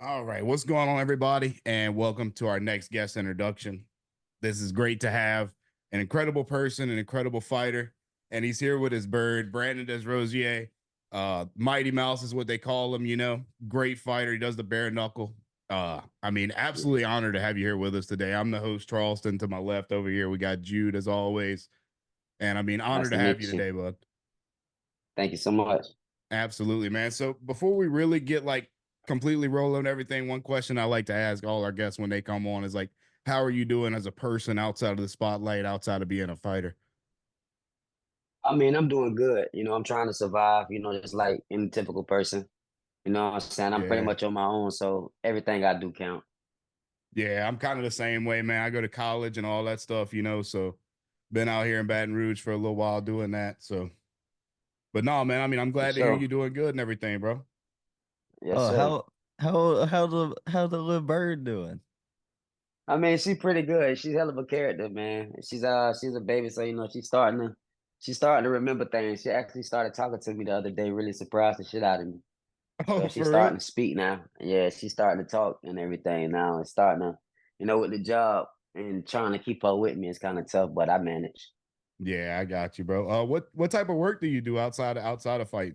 All right, what's going on, everybody? And welcome to our next guest introduction. This is great to have an incredible person, an incredible fighter, and he's here with his bird, Brandon Desrosier. Mighty Mouse is what they call him, Great fighter. He does the bare knuckle. Absolutely honored to have you here with us today. I'm the host, Charleston. To my left over here, we got Jude as always. And Nice honored to to have you meet you. today, bud. Thank you so much. Absolutely, man. So before we really get like completely rolling everything, one question I like to ask all our guests when they come on is like, how are you doing as a person outside of the spotlight, outside of being a fighter? I mean, I'm doing good. I'm trying to survive, just like any typical person. You know what I'm saying? I'm pretty Yeah. much on my own, so everything I do count. Yeah, I'm kind of the same way, man. I go to college and all that stuff, so been out here in Baton Rouge for a little while doing that. So, but no, man, I'm For glad to hear sure. you doing good and everything, bro. Yes, Oh, sir. how the little bird doing? I mean, she's pretty good. She's hell of a character, man. She's a baby, so she's starting to remember things. She actually started talking to me the other day, really surprised the shit out of me. So Oh, she's for real? starting to speak now. Yeah, she's starting to talk and everything now. It's starting to, with the job and trying to keep up with me is kind of tough, but I manage. Yeah, I got you, bro. What type of work do you do outside of fighting?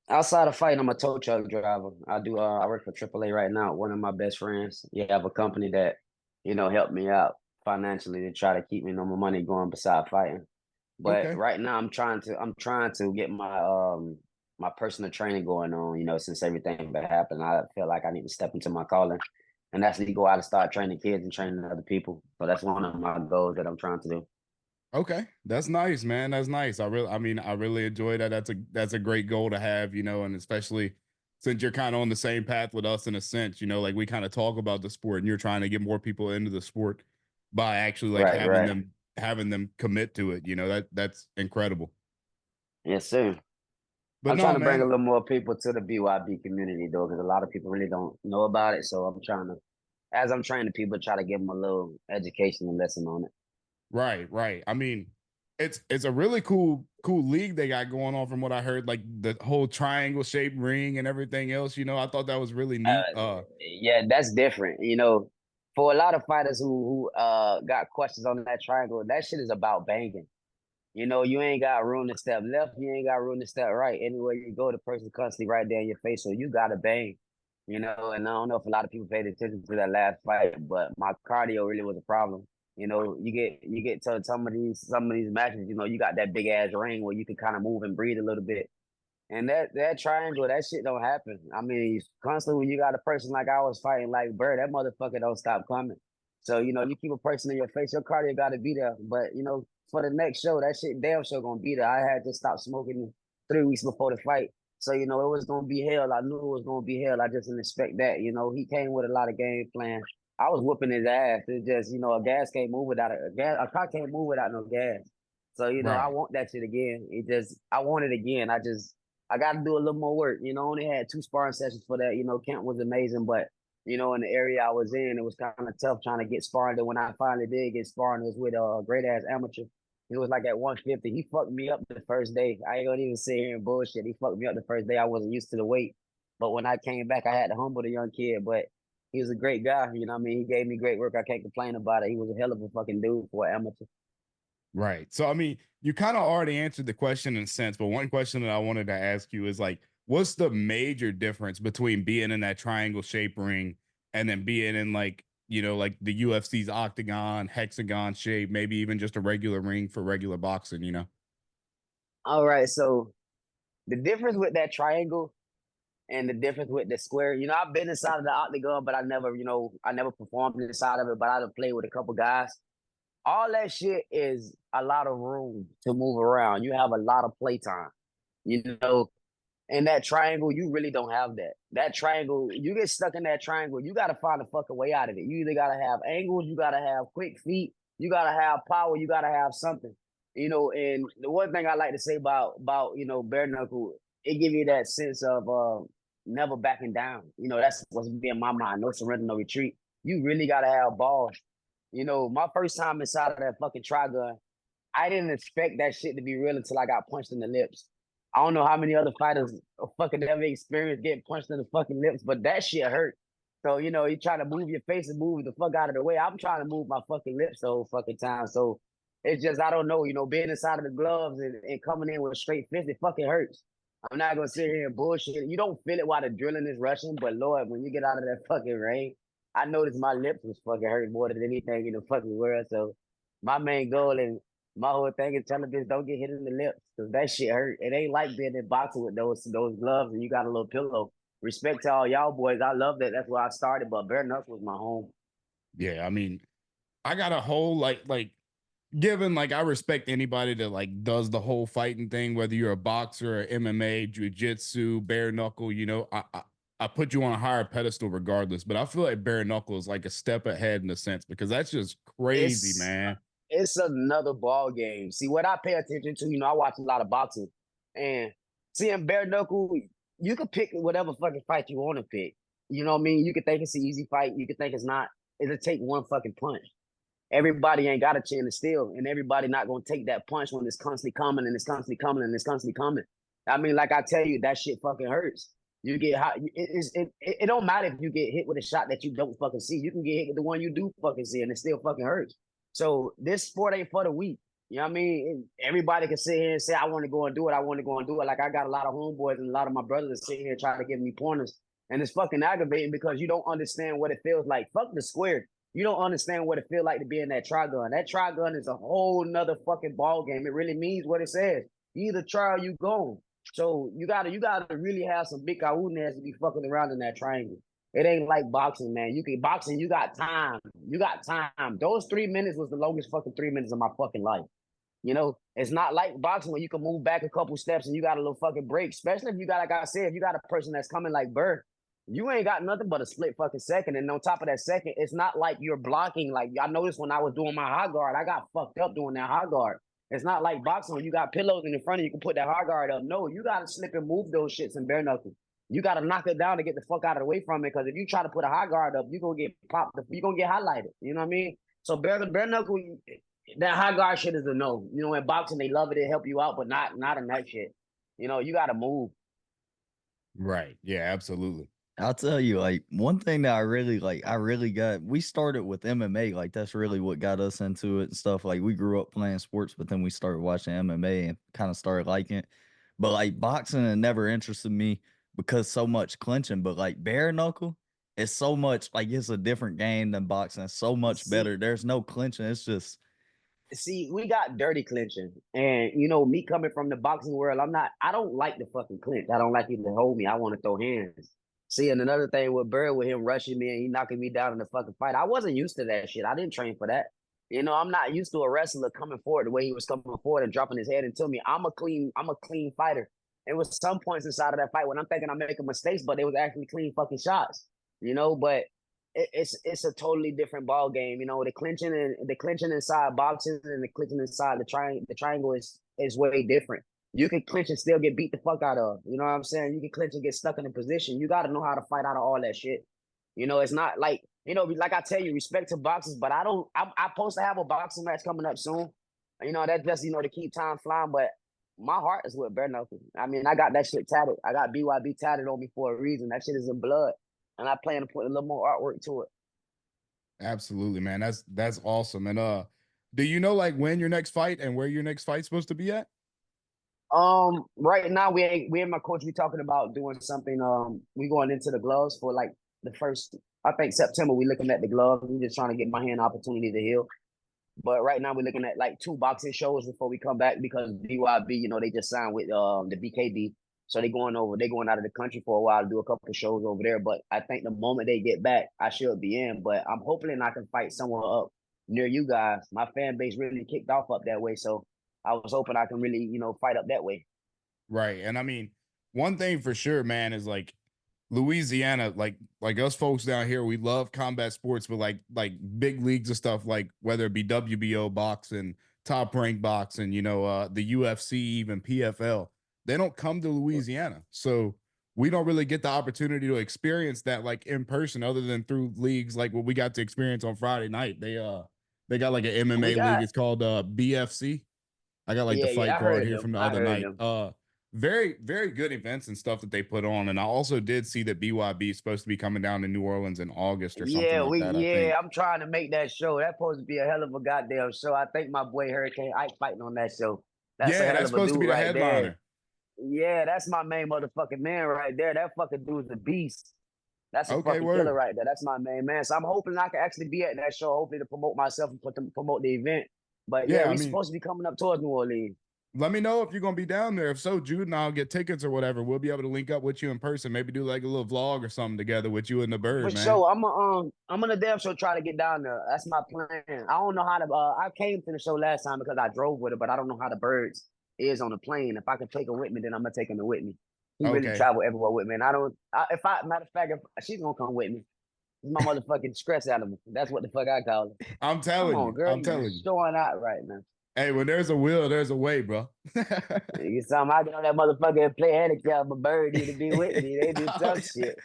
Outside of fighting, I'm a tow truck driver. I work for AAA right now. One of my best friends. You have a company that, helped me out financially to try to keep me my money going beside fighting. But Okay. right now I'm trying to get my personal training going on, since everything that happened. I feel like I need to step into my calling and actually go out and start training kids and training other people. So that's one of my goals that I'm trying to do. Okay, that's nice, man. That's nice. I really enjoy that. That's a great goal to have, and especially since you're kind of on the same path with us in a sense, like we kind of talk about the sport, and you're trying to get more people into the sport by actually like Right, having right. them commit to it. That's incredible. Yes, sir. But I'm no, trying to bring a man. little more people to the BYB community though, because a lot of people really don't know about it. So as I'm training people, try to give them a little education and lesson on it. Right, right. It's a really cool league they got going on from what I heard, like the whole triangle shaped ring and everything else. I thought that was really neat. Yeah, that's different. For a lot of fighters who got questions on that triangle, that shit is about banging. You ain't got room to step left, you ain't got room to step right. Anywhere you go, the person's constantly right there in your face, so you gotta bang. And I don't know if a lot of people paid attention to that last fight, but my cardio really was a problem. You get to some of these matches, you got that big ass ring where you can kind of move and breathe a little bit. And that triangle, that shit don't happen. I mean, constantly when you got a person like I was fighting like Bird, that motherfucker don't stop coming. So, you keep a person in your face, your cardio gotta be there. But for the next show, that shit damn sure gonna be there. I had to stop smoking 3 weeks before the fight. So, it was gonna be hell. I knew it was gonna be hell. I just didn't expect that. He came with a lot of game plan. I was whooping his ass. It's just, a gas can't move without a gas, a car can't move without no gas. So, I Right. want that shit again. I want it again. I got to do a little more work. I only had 2 sparring sessions for that. Camp was amazing, but in the area I was in, it was kind of tough trying to get sparring. And when I finally did get sparring, it was with a great ass amateur. It was like at 150. He fucked me up the first day. I ain't gonna even sit here and bullshit. He fucked me up the first day. I wasn't used to the weight, but when I came back, I had to humble the young kid. But he was a great guy. You know what I mean? He gave me great work. I can't complain about it. He was a hell of a fucking dude for an amateur. Right. So, you kind of already answered the question in a sense, but one question that I wanted to ask you is like, what's the major difference between being in that triangle shape ring and then being in like the UFC's octagon, hexagon shape, maybe even just a regular ring for regular boxing? All right, so the difference with that triangle and the difference with the square. I've been inside of the octagon, but I never performed inside of it. But I've played with a couple guys. All that shit is a lot of room to move around. You have a lot of playtime. You know, in that triangle, you really don't have that. That triangle, you get stuck in that triangle, you gotta find a fucking way out of it. You either gotta have angles, you gotta have quick feet, you gotta have power, you gotta have something. And the one thing I like to say about bare knuckle, it give you that sense of never backing down. That's what's be in my mind. No surrender, no retreat. You really gotta have balls. My first time inside of that fucking trigun, I didn't expect that shit to be real until I got punched in the lips. I don't know how many other fighters fucking ever experienced getting punched in the fucking lips, but that shit hurt. So, you know, you trying to move your face and move the fuck out of the way. I'm trying to move my fucking lips the whole fucking time. So it's just, I don't know, you know, being inside of the gloves and coming in with a straight fist, it fucking hurts. I'm not gonna sit here and bullshit. You don't feel it while the drilling is rushing, but Lord, when you get out of that fucking rain, I noticed my lips was fucking hurting more than anything in the fucking world. So my main goal and my whole thing is telling bitch don't get hit in the lips because that shit hurt. It ain't like being in boxing with those gloves and you got a little pillow. Respect to all y'all boys. I love that. That's where I started, but Bare-Knuckle was my home. Yeah, I mean, I got a whole like given like I respect anybody that like does the whole fighting thing, whether you're a boxer or MMA, jiu-jitsu, bare knuckle, you know, I put you on a higher pedestal regardless, but I feel like bare knuckle is like a step ahead in a sense because that's just crazy, It's man. it's another ball game. See, what I pay attention to, you know, I watch a lot of boxing and seeing Bare-Knuckle, you can pick whatever fucking fight you want to pick. You know what I mean? You can think it's an easy fight. You can think it's not. It'll take one fucking punch. Everybody ain't got a chin to steal, and everybody not gonna take that punch when it's constantly coming and it's constantly coming and it's constantly coming. I mean, like I tell you, that shit fucking hurts. You get hot. It don't matter if you get hit with a shot that you don't fucking see. You can get hit with the one you do fucking see, and it still fucking hurts. So this sport ain't for the weak. You know what I mean? Everybody can sit here and say, I want to go and do it. I want to go and do it. Like I got a lot of homeboys and a lot of my brothers that sit here trying to give me pointers. And it's fucking aggravating because you don't understand what it feels like. Fuck the square. You don't understand what it feels like to be in that trigun. That trigun is a whole nother fucking ball game. It really means what it says. You either try or you go. So you gotta really have some big kahuna to be fucking around in that triangle. It ain't like boxing, man. You can boxing, you got time. You got time. Those 3 minutes was the longest fucking 3 minutes of my fucking life. You know, it's not like boxing where you can move back a couple steps and you got a little fucking break. Especially if you got, like I said, if you got a person that's coming like Bird, you ain't got nothing but a split fucking second. And on top of that second, it's not like you're blocking. Like I noticed when I was doing my high guard, I got fucked up doing that high guard. It's not like boxing when you got pillows in the front of you, you can put that high guard up. No, you gotta slip and move those shits in bare knuckle. You gotta knock it down to get the fuck out of the way from it. Because if you try to put a high guard up, you're gonna get popped. You're gonna get highlighted. You know what I mean? So bare knuckle, that high guard shit is a no. You know, in boxing they love it, they help you out, but not in that shit. You know, you gotta move. Right. Yeah, absolutely. I'll tell you, like, one thing that I really got, we started with MMA. Like, that's really what got us into it and stuff. Like, we grew up playing sports, but then we started watching MMA and kind of started liking it. But, like, boxing it never interested me because so much clinching. But, like, bare knuckle, it's so much, like, it's a different game than boxing. It's so much better. There's no clinching. It's just, see, we got dirty clinching. And you know, me coming from the boxing world, I don't like the fucking clinch. I don't like you to hold me. I want to throw hands. See, and another thing with Bird, with him rushing me and he knocking me down in the fucking fight, I wasn't used to that shit. I didn't train for that. You know, I'm not used to a wrestler coming forward the way he was coming forward and dropping his head into me. I'm a clean fighter. It was some points inside of that fight when I'm thinking I'm making mistakes, but they was actually clean fucking shots. You know, but it's a totally different ball game. You know, the clinching inside boxing and the clinching inside the triangle is way different. You can clinch and still get beat the fuck out of. You know what I'm saying? You can clinch and get stuck in a position. You got to know how to fight out of all that shit. You know, it's not like, you know, like I tell you, respect to boxers, but I'm supposed to have a boxing match coming up soon. You know, that's just, you know, to keep time flying, but my heart is with bare knuckle. I mean, I got that shit tatted. I got BYB tatted on me for a reason. That shit is in blood. And I plan to put a little more artwork to it. Absolutely, man. That's awesome. And do you know like when your next fight and where your next fight's supposed to be at? Right now we and my coach we talking about doing something. We going into the gloves for like the first, I think September. We looking at the gloves. We just trying to get my hand opportunity to heal. But right now we're looking at like 2 boxing shows before we come back because BYB, you know, they just signed with the BKB. So they going out of the country for a while to do a couple of shows over there. But I think the moment they get back, I should be in. But I'm hoping I can fight someone up near you guys. My fan base really kicked off up that way. So I was hoping I can really, you know, fight up that way. Right. And I mean, one thing for sure, man, is like Louisiana, like us folks down here, we love combat sports, but like big leagues of stuff, like whether it be WBO boxing, top rank boxing, you know, the UFC, even PFL, they don't come to Louisiana. So we don't really get the opportunity to experience that like in person other than through leagues like what we got to experience on Friday night. They got like an MMA league. It's called BFC. I got like the fight I card heard here them. from the I other heard night. them. very, very good events and stuff that they put on. And I also did see that BYB is supposed to be coming down to New Orleans in August or something like that, I think. I'm trying to make that show. That's supposed to be a hell of a goddamn show. I think my boy Hurricane Ike fighting on that show. That's a Yeah, hell that's of a supposed to be dude the right there. headliner. Yeah, that's my main motherfucking man right there. That fucking dude's a beast. That's a Okay, fucking killer word. right there. That's my main man. So I'm hoping I can actually be at that show, hopefully to promote myself and promote the event. But yeah, Yeah, I we mean, supposed to be coming up towards New Orleans. let me know if you're gonna be down there. If so, Jude and I'll get tickets or whatever. We'll be able to link up with you in person. Maybe do like a little vlog or something together with you and the For bird, man. sure, I'm gonna damn sure try to get down there. That's my plan. I don't know how to. I came to the show last time because I drove with her, but I don't know how the birds is on the plane. If I can take her with me, then I'm gonna take him with me. He really Okay. travel everywhere with me, and I don't. Matter of fact, if she's gonna come with me, she's my motherfucking stress animal. That's what the fuck I call her. I'm Come telling on, you. girl, I'm you telling just you. showing out right now. Hey, when there's a will, there's a way, bro. You something I get on that motherfucker and play handicap. A bird need to be with me. They do Oh, tough shit.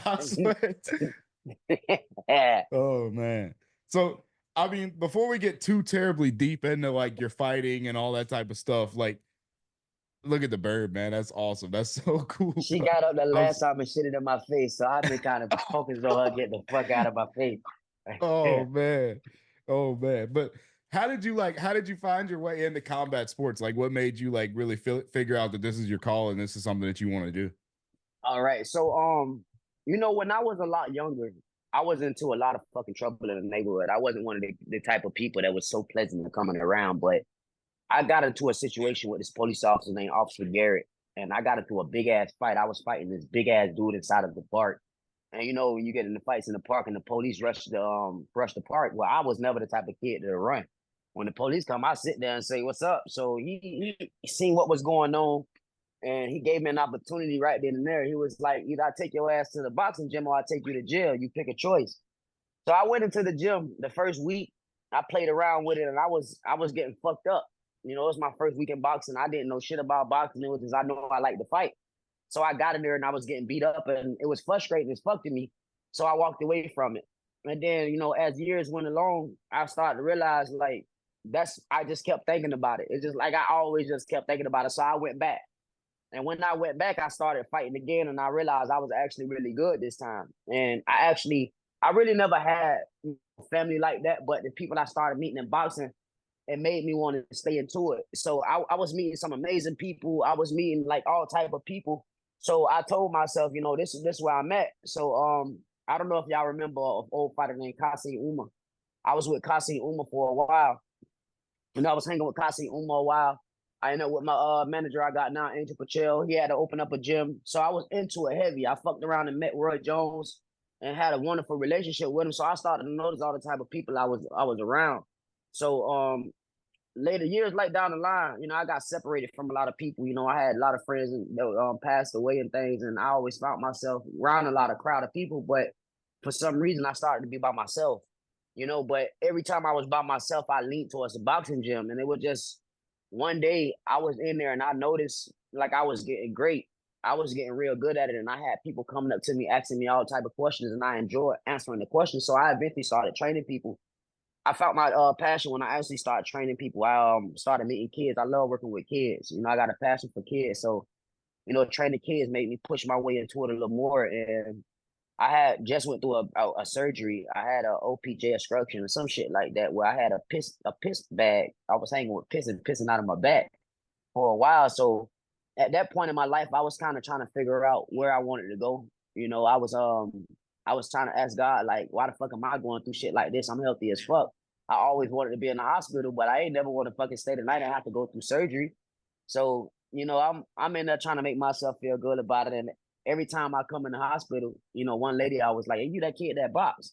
I swear. Oh man. So I mean, before we get too terribly deep into like your fighting and all that type of stuff, like look at the bird, man. That's awesome. That's so cool, She bro. got up the I'm last time and shit it in my face, so I've been kind of focused on her getting the fuck out of my face. oh man. Oh man. But how did you find your way into combat sports? Like what made you like really figure out that this is your call and this is something that you want to do? All right, so when I was a lot younger, I was into a lot of fucking trouble in the neighborhood. I wasn't one of the type of people that was so pleasant to coming around, but I got into a situation with this police officer named Officer Garrett, and I got into a big ass fight. I was fighting this big ass dude inside of the park. And when you get in the fights in the park and the police rush the park. Well, I was never the type of kid to run. When the police come, I sit there and say, "What's up?" So he seen what was going on, and he gave me an opportunity right then and there. He was like, "Either I take your ass to the boxing gym or I take you to jail. You pick a choice." So I went into the gym the first week. I played around with it, and I was getting fucked up. It was my first week in boxing. I didn't know shit about boxing. It was just I know I like to fight. So I got in there and I was getting beat up, and it was frustrating as fuck to me. So I walked away from it. And then, as years went along, I started to realize like I just kept thinking about it. It's just like I always just kept thinking about it. So I went back. And when I went back, I started fighting again, and I realized I was actually really good this time. And I really never had family like that, but the people I started meeting in boxing, it made me want to stay into it. So I was meeting some amazing people. I was meeting like all type of people. So I told myself, this is where I'm at. So I don't know if y'all remember an old fighter named Kasi Uma. I was with Kasi Uma for a while. I was hanging with Kasi Uma a while. I ended up with my manager I got now, Angel Pachel. He had to open up a gym. So I was into it heavy. I fucked around and met Roy Jones and had a wonderful relationship with him. So I started to notice all the type of people I was around. So later years like down the line, I got separated from a lot of people. I had a lot of friends that passed away and things, and I always found myself around a lot of crowd of people. But for some reason, I started to be by myself. But every time I was by myself, I leaned towards the boxing gym, and it was just one day I was in there and I noticed like I was getting great. I was getting real good at it, and I had people coming up to me asking me all type of questions, and I enjoyed answering the questions. So I eventually started training people. I found my passion when I actually started training people. I started meeting kids. I love working with kids. I got a passion for kids. So, training kids made me push my way into it a little more. And I had just went through a surgery. I had a OPJ obstruction or some shit like that where I had a piss bag. I was hanging with piss and pissing out of my back for a while. So at that point in my life, I was kind of trying to figure out where I wanted to go. I was trying to ask God, like, why the fuck am I going through shit like this? I'm healthy as fuck. I always wanted to be in the hospital, but I ain't never want to fucking stay the night and have to go through surgery. So, I'm in there trying to make myself feel good about it. And every time I come in the hospital, one lady, I was like, "Hey, you that kid that box?"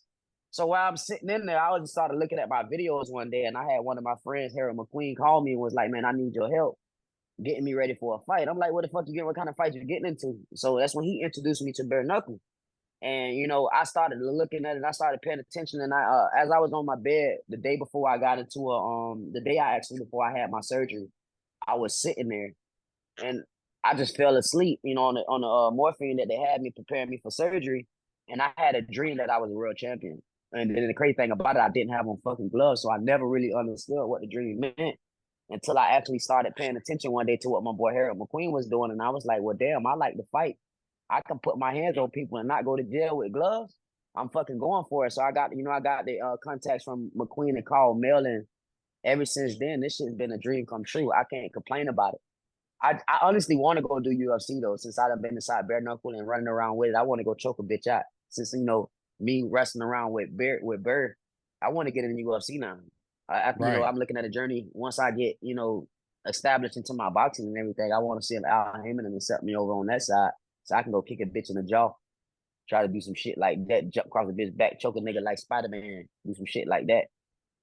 So while I'm sitting in there, I just started looking at my videos one day, and I had one of my friends, Harold McQueen, call me and was like, "Man, I need your help getting me ready for a fight." I'm like, "What the fuck you getting? What kind of fight you getting into?" So that's when he introduced me to Bare-Knuckle. And I started looking at it. I started paying attention, and as I was on my bed the day before I got into the day before I had my surgery, I was sitting there, and I just fell asleep, on the morphine that they had me preparing me for surgery, and I had a dream that I was a world champion. And then the crazy thing about it, I didn't have on fucking gloves, so I never really understood what the dream meant. until I actually started paying attention one day to what my boy Harold McQueen was doing. And I was like, well, damn, I like to fight. I can put my hands on people and not go to jail with gloves. I'm fucking going for it. So I got the contacts from McQueen and Carl Mill, and ever since then, this shit's been a dream come true. I can't complain about it. I honestly want to go do UFC though, since I've been inside Bare-Knuckle and running around with it. I want to go choke a bitch out. Since me wrestling around with Bird, I want to get in the UFC now. After Right. I'm looking at a journey. Once I get established into my boxing and everything, I want to see if Al Heyman and set me over on that side, so I can go kick a bitch in the jaw, try to do some shit like that, jump across a bitch back, choke a nigga like Spider-Man, do some shit like that.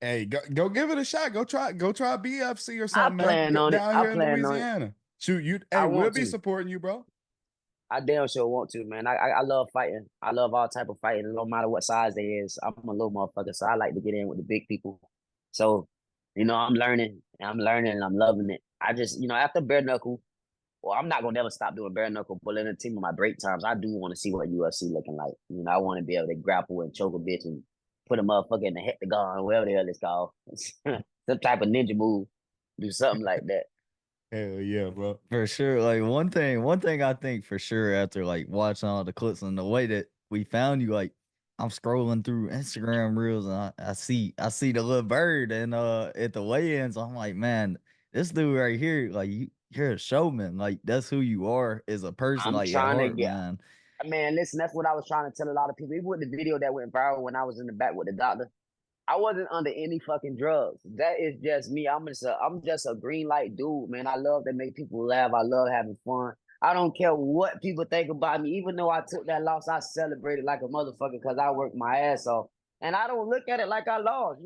Hey, go give it a shot. Go try BFC or I something, man. plan on it. Down I here in plan on it. Louisiana. Shoot, you. I Hey, we'll want be to. supporting you, bro. I damn sure want to, man. I love fighting. I love all type of fighting, no matter what size they is. I'm a little motherfucker, so I like to get in with the big people. So, I'm learning, and and I'm loving it. I just, after bare knuckle, well, I'm not gonna never stop doing bare knuckle, but in the team of my break times, I do want to see what UFC looking like. I want to be able to grapple and choke a bitch and put a motherfucker in the hectagon, whatever the hell it's called, some type of ninja move, do something like that. Hell yeah, bro. For sure. Like one thing I think for sure after like watching all the clips and the way that we found you, like I'm scrolling through Instagram reels and I see the little bird and at the weigh-ins, I'm like, man, this dude right here, like you're a showman. Like that's who you are as a person, I'm like at trying to heart, get. man. Man, listen, that's what I was trying to tell a lot of people. Even with the video that went viral when I was in the back with the doctor, I wasn't under any fucking drugs. That is just me. I'm just a green light dude, man. I love to make people laugh. I love having fun. I don't care what people think about me. Even though I took that loss, I celebrated like a motherfucker because I worked my ass off. And I don't look at it like I lost.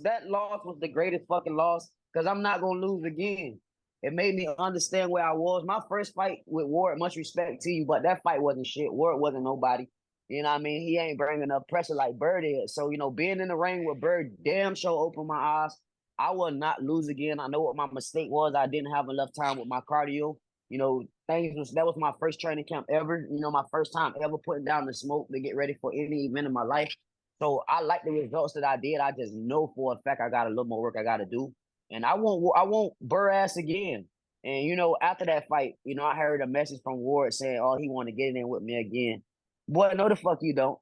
That loss was the greatest fucking loss because I'm not gonna lose again. It made me understand where I was. My first fight with Ward, much respect to you, but that fight wasn't shit. Ward wasn't nobody. You know what I mean? He ain't bringing up pressure like Bird is. So, being in the ring with Bird damn sure opened my eyes. I will not lose again. I know what my mistake was. I didn't have enough time with my cardio. That was my first training camp ever. My first time ever putting down the smoke to get ready for any event in my life. So I like the results that I did. I just know for a fact I got a little more work I got to do. And I won't burr ass again. And after that fight, I heard a message from Ward saying, "Oh, he want to get in there with me again." Boy, no the fuck you don't.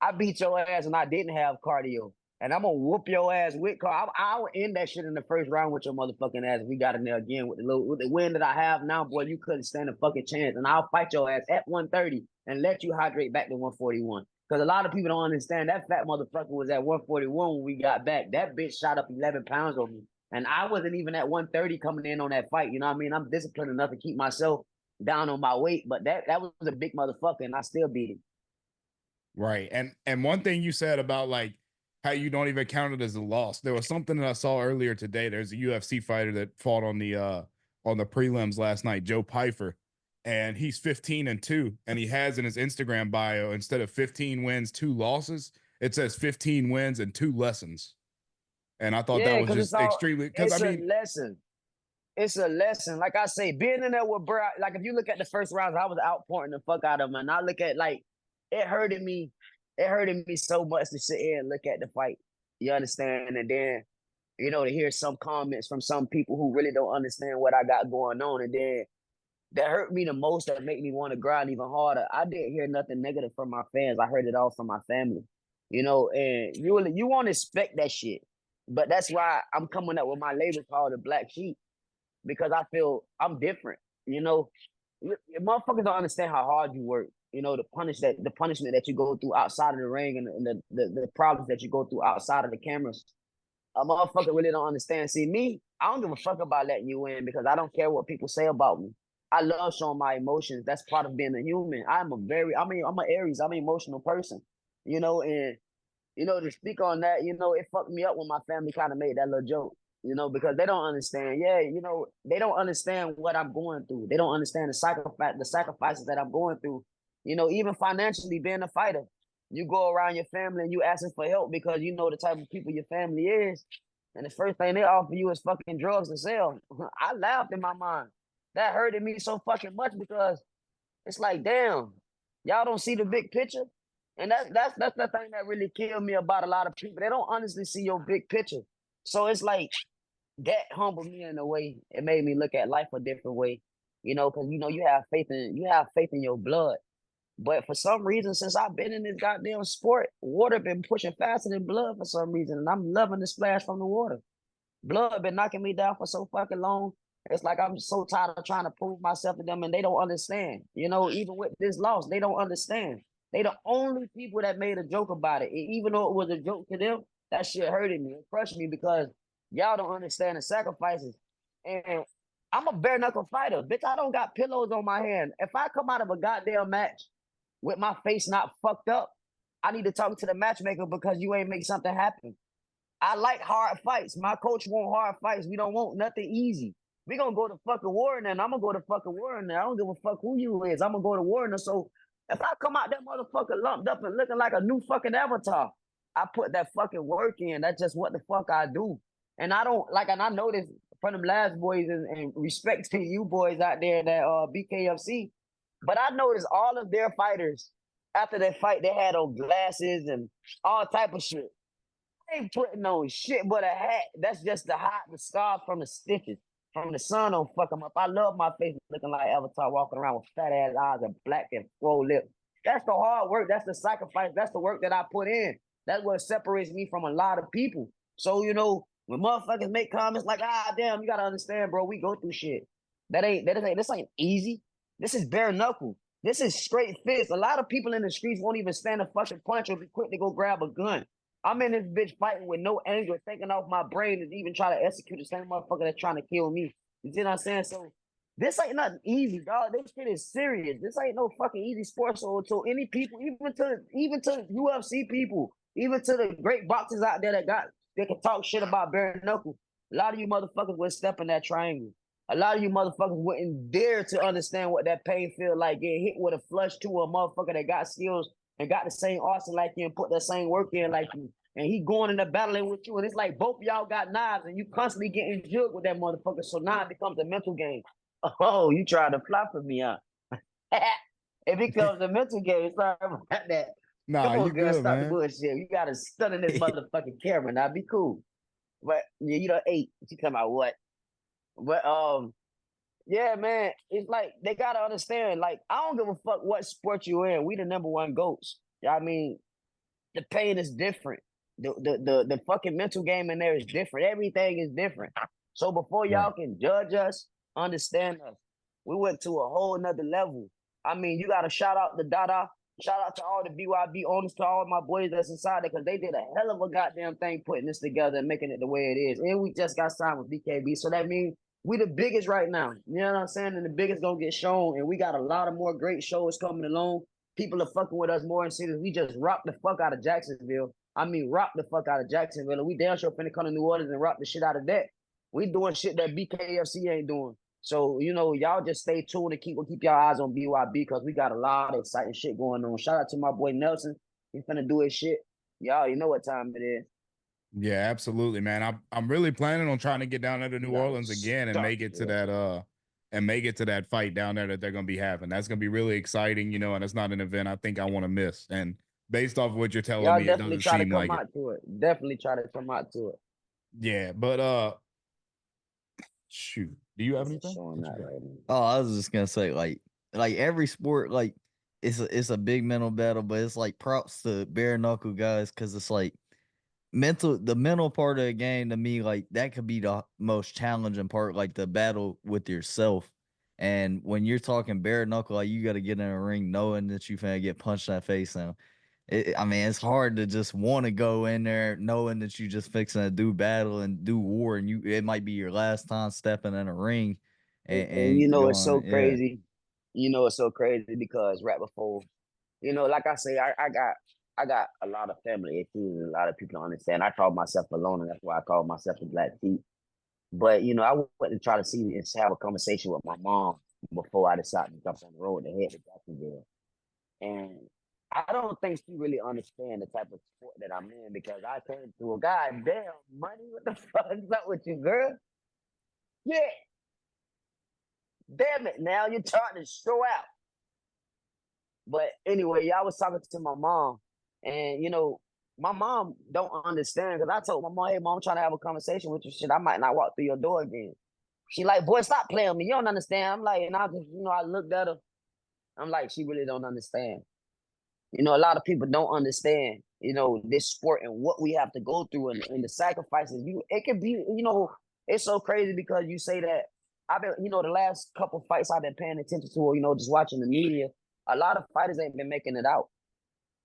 I beat your ass and I didn't have cardio. And I'm gonna whoop your ass with car. I would end that shit in the first round with your motherfucking ass. If we got in there again with the win that I have now, boy, you couldn't stand a fucking chance. And I'll fight your ass at 130 and let you hydrate back to 141. Because a lot of people don't understand that fat motherfucker was at 141 when we got back. That bitch shot up 11 pounds on me. And I wasn't even at 130 coming in on that fight. You know what I mean? I'm disciplined enough to keep myself down on my weight, but that was a big motherfucker, and I still beat him. Right. And one thing you said about like how you don't even count it as a loss. There was something that I saw earlier today. There's a UFC fighter that fought on the prelims last night, Joe Pyfer, and he's 15-2, and he has in his Instagram bio, instead of 15 wins, 2 losses, it says 15 wins and 2 lessons. And I thought that was just extremely, because I mean, a lesson. It's a lesson. Like I say, being in there with bro, like if you look at the first rounds, I was outpouring the fuck out of him. And I look at it hurted me so much to sit here and look at the fight. You understand? And then, to hear some comments from some people who really don't understand what I got going on. And then that hurt me the most, that make me want to grind even harder. I didn't hear nothing negative from my fans. I heard it all from my family. And you won't expect that shit. But that's why I'm coming up with my label called the Black Sheep, because I feel I'm different. Motherfuckers don't understand how hard you work. The punishment that you go through outside of the ring, and the problems that you go through outside of the cameras. A motherfucker really don't understand. See, me, I don't give a fuck about letting you in because I don't care what people say about me. I love showing my emotions. That's part of being a human. I'm an Aries. I'm an emotional person. And to speak on that, it fucked me up when my family kind of made that little joke, because they don't understand. Yeah, they don't understand what I'm going through. They don't understand the sacrifices that I'm going through. Even financially, being a fighter, you go around your family and you asking for help because you know the type of people your family is. And the first thing they offer you is fucking drugs to sell. I laughed in my mind. That hurted me so fucking much because it's like, damn, y'all don't see the big picture. And that's the thing that really killed me about a lot of people. They don't honestly see your big picture. So it's like, that humbled me in a way. It made me look at life a different way. Because you have faith in your blood. But for some reason, since I've been in this goddamn sport, water been pushing faster than blood for some reason, and I'm loving the splash from the water. Blood been knocking me down for so fucking long. It's like I'm so tired of trying to prove myself to them, and they don't understand. Even with this loss, they don't understand. They the only people that made a joke about it. Even though it was a joke to them, that shit hurted me. It crushed me because y'all don't understand the sacrifices. And I'm a bare knuckle fighter. Bitch, I don't got pillows on my hand. If I come out of a goddamn match with my face not fucked up, I need to talk to the matchmaker because you ain't make something happen. I like hard fights. My coach want hard fights. We don't want nothing easy. We gonna go to fucking war and then I'm gonna go to fucking war and then I don't give a fuck who you is. I'm gonna go to war and then so if I come out that motherfucker lumped up and looking like a new fucking avatar, I put that fucking work in. That's just what the fuck I do. And I don't like, and I know this from them last boys and respect to you boys out there that BKFC, but I noticed all of their fighters after that fight, they had on glasses and all type of shit. Ain't putting on shit but a hat. That's just the scar from the stitches. From the sun don't fuck them up. I love my face looking like Avatar walking around with fat ass eyes and black and full lips. That's the hard work. That's the sacrifice. That's the work that I put in. That's what separates me from a lot of people. So, when motherfuckers make comments like, damn, you gotta understand, bro, we go through shit. This ain't easy. This is bare knuckle. This is straight fist. A lot of people in the streets won't even stand a fucking punch or be quick to go grab a gun. I'm in this bitch fighting with no anger, thinking off my brain and even try to execute the same motherfucker that's trying to kill me. You see what I'm saying? So this ain't nothing easy, dog. This shit is serious. This ain't no fucking easy sport. So to any people, even to UFC people, even to the great boxers out there that can talk shit about bare knuckle, a lot of you motherfuckers would step in that triangle. A lot of you motherfuckers wouldn't dare to understand what that pain feel like getting hit with a flush to a motherfucker that got skills and got the same arsenal like you and put that same work in like you. And he going in the battling with you. And it's like both of y'all got knives and you constantly getting jugged with that motherfucker. So now it becomes a mental game. Oh, you trying to fly for me, huh? It becomes a mental game. Sorry about that. Nah, Come you on, girl, good, stop the man. bullshit. You got to stun in this motherfucking camera. Now be cool. But yeah, you know, eight. She come out what? But yeah, man, it's like they gotta understand. Like, I don't give a fuck what sport you in. We the number one goats. I mean, the pain is different. The fucking mental game in there is different. Everything is different. So before y'all Right. can judge us, understand us. We went to a whole nother level. I mean, you gotta shout out the Dada. Shout out to all the BYB owners, to all my boys that's inside there, because they did a hell of a goddamn thing putting this together and making it the way it is. And we just got signed with BKB. So that means we the biggest right now. You know what I'm saying? And the biggest gonna get shown. And we got a lot of more great shows coming along. People are fucking with us more in cities. We just rock the fuck out of Jacksonville. I mean, rock the fuck out of Jacksonville. And we damn sure finna come to New Orleans and rock the shit out of that. We doing shit that BKFC ain't doing. So, y'all just stay tuned and keep y'all eyes on BYB because we got a lot of exciting shit going on. Shout out to my boy Nelson. He's finna do his shit. Y'all, you know what time it is. Yeah, absolutely, man. I'm really planning on trying to get down there to New Orleans again and make it to that fight down there that they're gonna be having. That's gonna be really exciting, and it's not an event I think I want to miss. And based off of what you're telling Y'all me, it definitely doesn't try to seem come like it. out to it. Definitely try to come out to it. Yeah, but shoot. Do you have It's anything? showing that right now. Oh, I was just gonna say, like every sport, like it's a big mental battle, but it's like props to bare knuckle guys because it's like the mental part of the game to me, like that could be the most challenging part, like the battle with yourself. And when you're talking bare knuckle, like you got to get in a ring knowing that you finna get punched in the face. And I mean, it's hard to just want to go in there knowing that you just fixing to do battle and do war, and it might be your last time stepping in a ring, And and it's so going, yeah. crazy. It's so crazy because right before, like I say, I got a lot of family issues and a lot of people don't understand. I call myself alone, and that's why I call myself the Black Sheep. But I went to try to see and have a conversation with my mom before I decided to jump on the road to head to Jacksonville. And I don't think she really understands the type of sport that I'm in because I came to a goddamn money. What the fuck is up with you, girl? Yeah, damn it. Now you're trying to show out. But anyway, y'all was talking to my mom, and my mom don't understand because I told my mom, hey, mom, I'm trying to have a conversation with you. Shit, I might not walk through your door again. She like, boy, stop playing with me. You don't understand. I'm like, and I just, I looked at her. I'm like, she really don't understand. A lot of people don't understand, this sport and what we have to go through and the sacrifices. It can be, it's so crazy because you say that. I've been, the last couple fights I've been paying attention to, just watching the media. A lot of fighters ain't been making it out.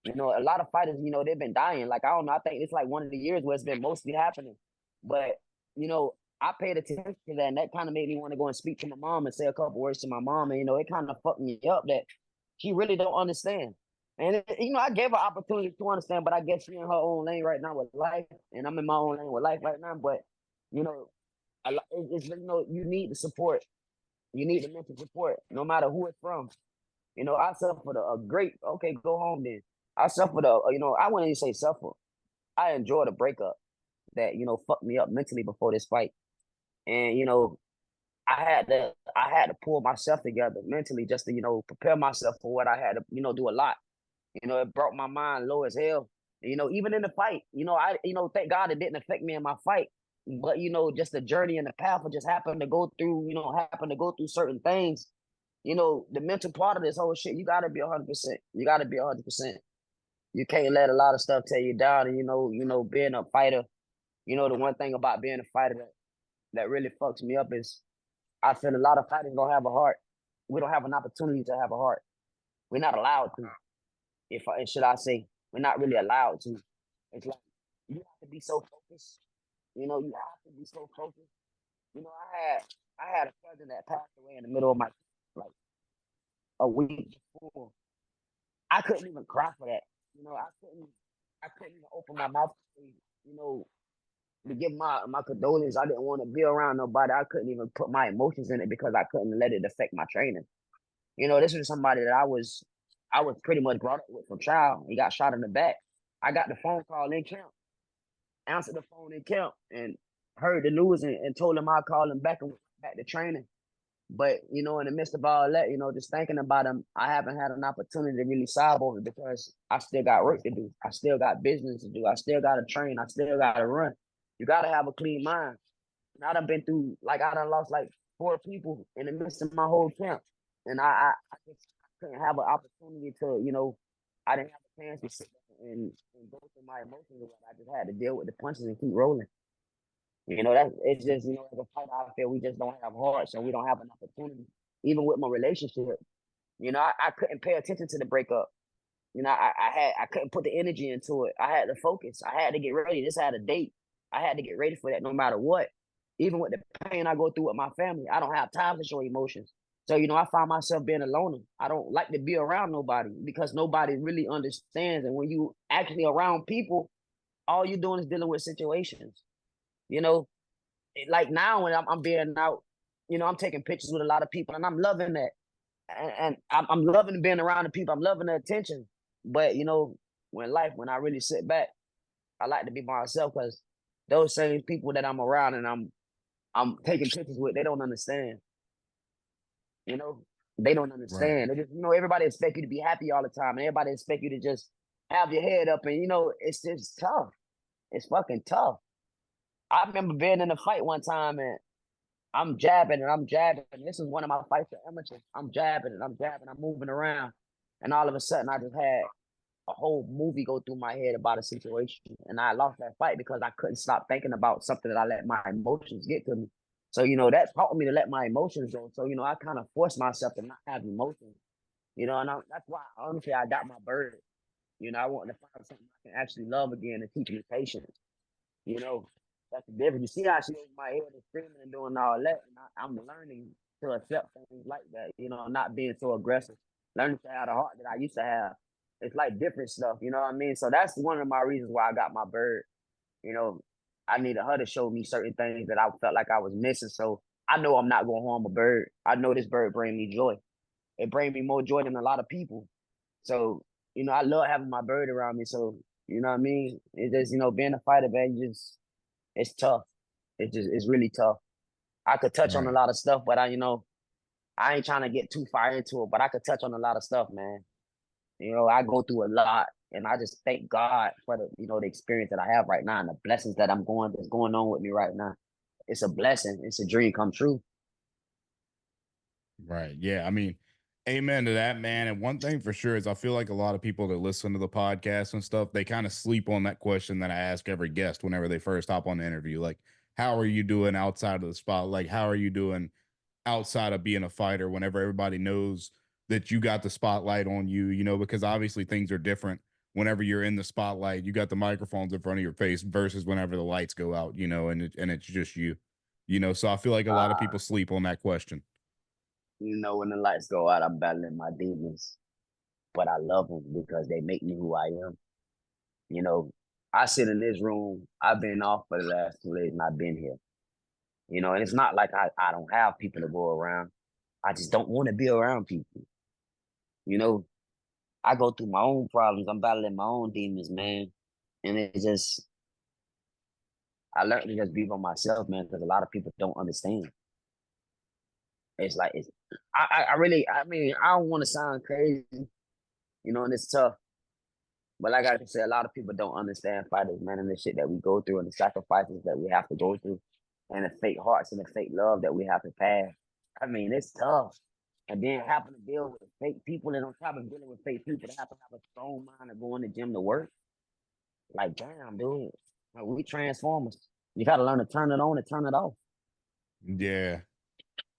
A lot of fighters, they've been dying. Like, I don't know, I think it's like one of the years where it's been mostly happening. But, I paid attention to that, and that kind of made me want to go and speak to my mom and say a couple words to my mom. And, it kind of fucked me up that she really don't understand. And, I gave her opportunity to understand, but I guess she in her own lane right now with life, and I'm in my own lane with life right now. But, you need the support. You need the mental support, no matter who it's from. I suffered a great, okay, go home then. I suffered I wouldn't even say suffer. I enjoyed a breakup that, fucked me up mentally before this fight. And, I had to pull myself together mentally just to, prepare myself for what I had to, do a lot. It brought my mind low as hell. Even in the fight, thank God it didn't affect me in my fight. But, just the journey and the path of just happened to go through, certain things. The mental part of this whole shit, you gotta be 100%. You gotta be 100%. You can't let a lot of stuff tear you down. And being a fighter, the one thing about being a fighter that really fucks me up is I feel a lot of fighters don't have a heart. We don't have an opportunity to have a heart. We're not allowed to. Should I say, we're not really allowed to. It's like you have to be so focused. You have to be so focused. I had a cousin that passed away in the middle of my like a week before. I couldn't even cry for that. I couldn't even open my mouth to say, to give my condolences. I didn't want to be around nobody. I couldn't even put my emotions in it because I couldn't let it affect my training. This was somebody that I was pretty much brought up with from child. He got shot in the back. I got the phone call in camp, answered the phone in camp, and heard the news and told him I'd call him back and went back to training. But, in the midst of all that, just thinking about him, I haven't had an opportunity to really sob over it because I still got work to do. I still got business to do. I still got to train. I still got to run. You got to have a clean mind. And I done been through, I done lost 4 people in the midst of my whole camp. And I just couldn't have an opportunity to, I didn't have a chance to sit down and go through my emotions. I just had to deal with the punches and keep rolling. It's just, as a fighter, I feel we just don't have heart, so we don't have an opportunity. Even with my relationship, I couldn't pay attention to the breakup. I couldn't put the energy into it. I had to focus. I had to get ready. This had a date. I had to get ready for that no matter what. Even with the pain I go through with my family, I don't have time to show emotions. So, I find myself being a loner. I don't like to be around nobody because nobody really understands. And when you actually around people, all you're doing is dealing with situations. Like now when I'm being out, I'm taking pictures with a lot of people and I'm loving that. And I'm loving being around the people. I'm loving the attention. But, when I really sit back, I like to be myself because those same people that I'm around and I'm taking pictures with, they don't understand. They don't Right. understand. They just, everybody expect you to be happy all the time. And everybody expect you to just have your head up. And, it's just tough. It's fucking tough. I remember being in a fight one time and I'm jabbing and I'm jabbing. This is one of my fights at amateur. I'm jabbing and I'm jabbing. I'm moving around. And all of a sudden, I just had a whole movie go through my head about a situation. And I lost that fight because I couldn't stop thinking about something that I let my emotions get to me. So, that taught me to let my emotions go. So, I kind of forced myself to not have emotions. And that's why, honestly, I got my bird. I want to find something I can actually love again and teach me patience. You know, that's the difference. You see how she over my head and screaming and doing all that. And I'm learning to accept things like that, not being so aggressive. Learning to have the heart that I used to have. It's like different stuff, you know what I mean? So that's one of my reasons why I got my bird. You know, I needed her to show me certain things that I felt like I was missing. So I know I'm not going to harm a bird. I know this bird bring me joy. It brings me more joy than a lot of people. So, I love having my bird around me. So, you know what I mean? It's just, being a fighter, man, it's tough. It's really tough. I could touch on a Right. lot of stuff, but I ain't trying to get too far into it, but I could touch on a lot of stuff, man. I go through a lot. And I just thank God for the experience that I have right now and the blessings that's going on with me right now. It's a blessing. It's a dream come true. Right. Yeah. I mean, amen to that, man. And one thing for sure is I feel like a lot of people that listen to the podcast and stuff, they kind of sleep on that question that I ask every guest whenever they first hop on the interview. Like, how are you doing outside of the spot? Like, how are you doing outside of being a fighter whenever everybody knows that you got the spotlight on you, because obviously things are different whenever you're in the spotlight. You got the microphones in front of your face versus whenever the lights go out, and it's just you. So I feel like a lot of Uh, people sleep on that question. when the lights go out, I'm battling my demons, but I love them because they make me who I am. You know, I sit in this room. I've been off for the last 2 days, and I've been here. And it's not like I don't have people to go around. I just don't want to be around people. You know, I go through my own problems. I'm battling my own demons, man. And it's just, I learned to just be by myself, man, because a lot of people don't understand. It's like, I really, I mean, I don't want to sound crazy, and it's tough. But like I said, a lot of people don't understand fighters, man, and the shit that we go through and the sacrifices that we have to go through and the fake hearts and the fake love that we have to pass. I mean, it's tough. And then having to deal with fake people, and on top of dealing with fake people, they have to have a strong mind of going to gym to work. Like, damn, dude, like, we transformers. You got to learn to turn it on and turn it off. Yeah.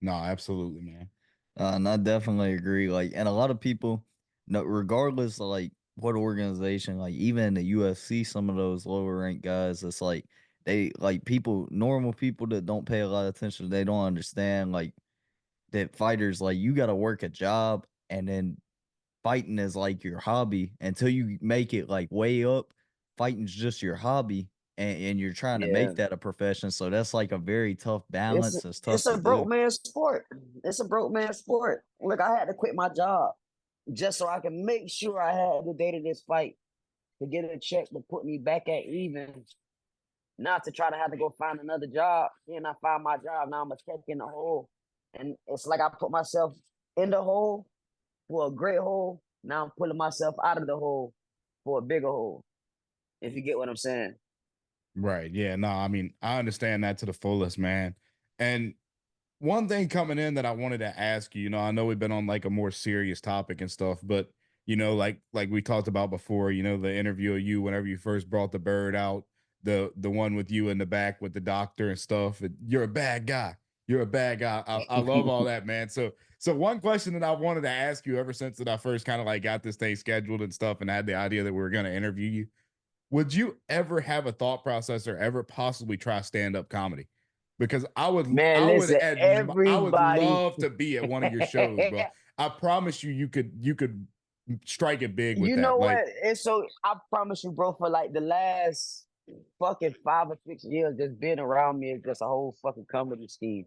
No, absolutely, man. And I definitely agree. Like, and a lot of people, no, regardless of like what organization, like even in the UFC, some of those lower ranked guys, it's like they like people, normal people that don't pay a lot of attention, they don't understand like that fighters, like you got to work a job and then fighting is like your hobby until you make it like way up. Fighting's just your hobby, and you're trying to Yeah. make that a profession. So that's like a very tough It's balance. It's tough it's to a broke do. man sport. It's a broke man sport. Look, I had to quit my job just so I can make sure I had the date of this fight to get a check to put me back at even. Not to try to have to go find another job. Then I find my job. Now I'm a check in the hole. And it's like I put myself in the hole for a great hole. Now I'm pulling myself out of the hole for a bigger hole. If you get what I'm saying. Right. Yeah. No, I mean, I understand that to the fullest, man. And one thing coming in that I wanted to ask you, I know we've been on like a more serious topic and stuff, but like we talked about before, the interview of you whenever you first brought the bird out, the one with you in the back with the doctor and stuff. You're a bad guy. You're a bad guy. I love all that, man. So one question that I wanted to ask you ever since that I first kind of like got this thing scheduled and stuff and had the idea that we were going to interview you. Would you ever have a thought process or ever possibly try stand-up comedy? Because Man, listen, I would everybody. love to be at one of your shows, bro. I promise you could strike it big with You that. know Like, what? And so I promise you, bro, for like the last fucking 5 or 6 years, just being around me is just a whole fucking comedy scheme.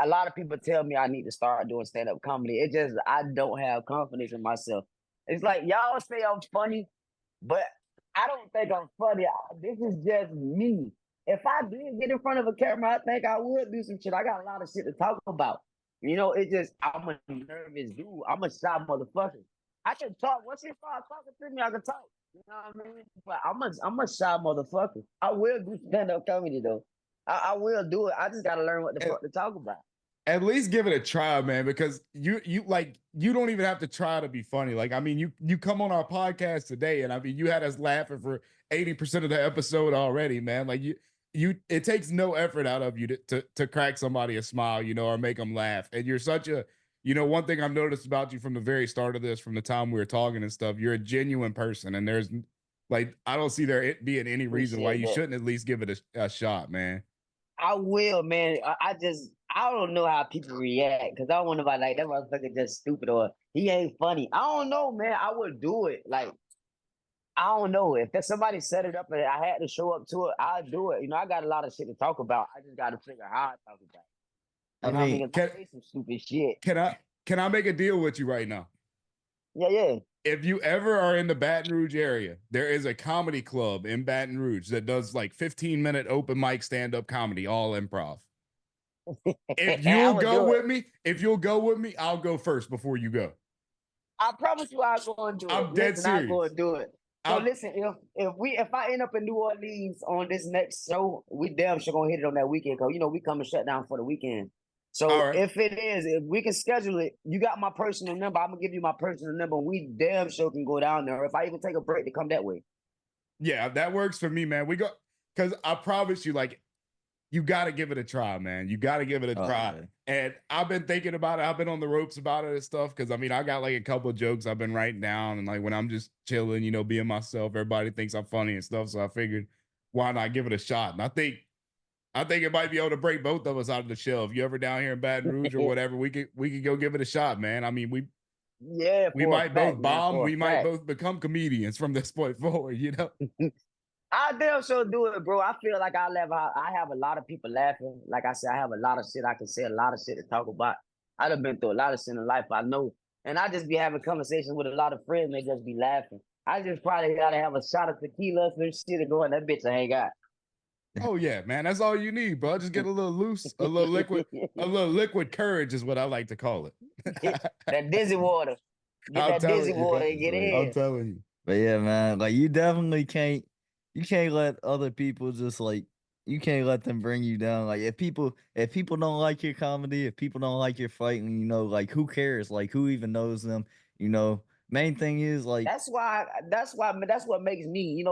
A lot of people tell me I need to start doing stand-up comedy. It just I don't have confidence in myself. It's like y'all say I'm funny, but I don't think I'm funny. This is just me. If I did get in front of a camera, I think I would do some shit. I got a lot of shit to talk about. It just I'm a nervous dude. I'm a shy motherfucker. I can talk. Once you start talking to me, I can talk. You know what I mean? But I'm a shy motherfucker. I will do stand-up comedy though. I will do it. I just gotta learn what the fuck to talk about. at least give it a try, man, because you don't even have to try to be funny. Like, I mean, you come on our podcast today, and I mean, you had us laughing for 80% of the episode already, man. Like you it takes no effort out of you to crack somebody a smile, or make them laugh. And you're such a one thing I've noticed about you from the very start of this, from the time we were talking and stuff, you're a genuine person, and there's like I don't see there being any reason why Appreciate you that. shouldn't at least give it a shot, man. I will, man. I don't know how people react because I don't want nobody like that motherfucker just stupid or he ain't funny. I don't know, man. I would do it. Like, I don't know. If there's somebody set it up and I had to show up to it, I'll do it. I got a lot of shit to talk about. I just got to figure out how I talk about it. I You know what I mean, mean? 'Cause I say some stupid shit. Can I make a deal with you right now? Yeah, yeah. If you ever are in the Baton Rouge area, there is a comedy club in Baton Rouge that does like 15-minute open mic stand-up comedy, all improv. If I you'll would go do it. with me, I'll go first before you go. I promise you I'll go and do it. I'm dead Listen, I'll go serious. and do it. So listen, if I end up in New Orleans on this next show, we damn sure gonna hit it on that weekend because we come and shut down for the weekend. So all right. if we can schedule it, you got my personal number. I'm gonna give you my personal number. And we damn sure can go down there. If I even take a break to come that way. Yeah, that works for me, man. We go because I promise you, like, you got to give it a try, man. You got to give it a try. Yeah. And I've been thinking about it. I've been on the ropes about it and stuff. Cause I mean, I got like a couple of jokes I've been writing down. And like when I'm just chilling, being myself, everybody thinks I'm funny and stuff. So I figured, why not give it a shot? And I think it might be able to break both of us out of the shell. If you ever down here in Baton Rouge or whatever, we could go give it a shot, man. I mean, we For a might fact, both man, bomb. for a We might fact. both become comedians from this point forward, I damn sure do it, bro. I feel like I have a lot of people laughing. Like I said, I have a lot of shit I can say, a lot of shit to talk about. I done been through a lot of shit in life, I know. And I just be having conversations with a lot of friends, and they just be laughing. I just probably gotta have a shot of tequila or some shit to go in that bitch and hang out. Oh yeah, man. That's all you need, bro. Just get a little loose, a little liquid courage is what I like to call it. That dizzy water. Get I'm that dizzy telling you, water man. and get I'm in. telling you. But yeah, man, like you can't let other people just like you can't let them bring you down. Like if people don't like your comedy, if people don't like your fighting, like who cares? Like who even knows them? Main thing is like That's what makes me,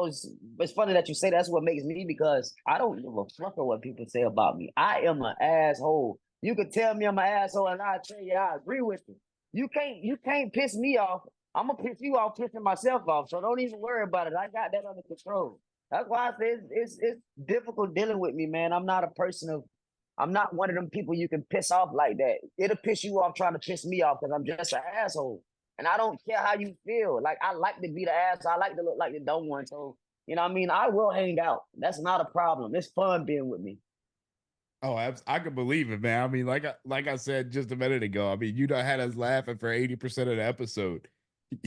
it's funny that you say that's what makes me because I don't give a fuck of what people say about me. I am an asshole. You could tell me I'm an asshole and I'll tell you I agree with you. You can't piss me off. I'm gonna piss you off pissing myself off. So don't even worry about it. I got that under control. That's why I say it's difficult dealing with me, man. I'm not one of them people you can piss off like that. It'll piss you off trying to piss me off because I'm just an asshole. And I don't care how you feel. Like I like to be the ass. I like to look like the dumb one. So, what I mean? I will hang out. That's not a problem. It's fun being with me. Oh, I could believe it, man. I mean, like I said just a minute ago. I mean, you done had us laughing for 80% of the episode.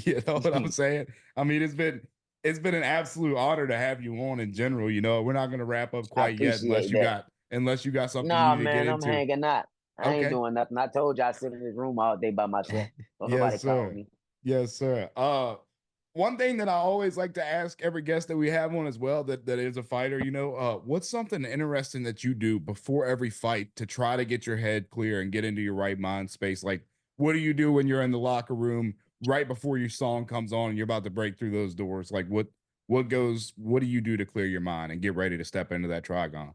You know what I'm saying? I mean, it's been an absolute honor to have you on in general. We're not gonna wrap up I quite yet appreciate that. unless you got something you Nah, need to get man, I'm into. hanging out. I ain't Okay. doing nothing. I told you I sit in this room all day by myself. Don't nobody Yes, call sir. me. Yes, sir. One thing that I always like to ask every guest that we have on as well that is a fighter, what's something interesting that you do before every fight to try to get your head clear and get into your right mind space? Like, what do you do when you're in the locker room right before your song comes on and you're about to break through those doors? Like, what do you do to clear your mind and get ready to step into that trigon?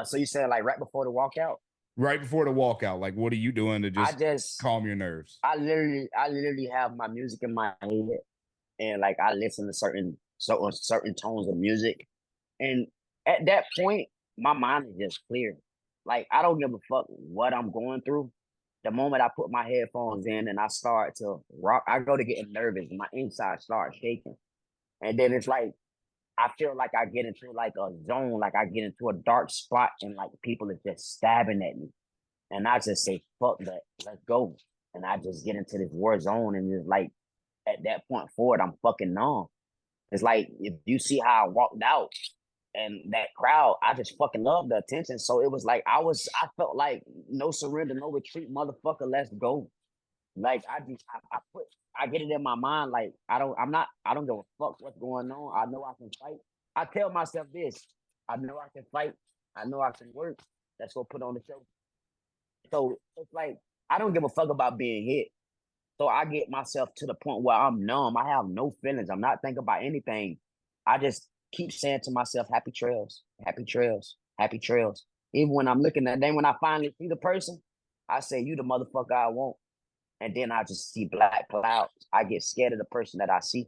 So you said like right before the walkout? Right before the walkout, like, what are you doing to I just just, calm your nerves? I literally have my music in my head, and like I listen to certain tones of music, and at that point, my mind is just clear. Like I don't give a fuck what I'm going through. The moment I put my headphones in and I start to rock, I go to getting nervous. My inside starts shaking, and then it's like I feel like I get into like a zone, like I get into a dark spot, and like people are just stabbing at me, and I just say fuck that, let's go, and I just get into this war zone, and it's like at that point forward, I'm fucking numb. It's like if you see how I walked out and that crowd, I just fucking love the attention. So it was like I felt like no surrender, no retreat, motherfucker, let's go. Like I get it in my mind. Like I don't give a fuck what's going on. I know I can fight. I tell myself this. I know I can fight. I know I can work. Let's go put on the show. So it's like I don't give a fuck about being hit. So I get myself to the point where I'm numb. I have no feelings. I'm not thinking about anything. I just keep saying to myself, happy trails, happy trails, happy trails. Even when I'm looking at then when I finally see the person, I say, you the motherfucker I want. And then I just see black clouds. I get scared of the person that I see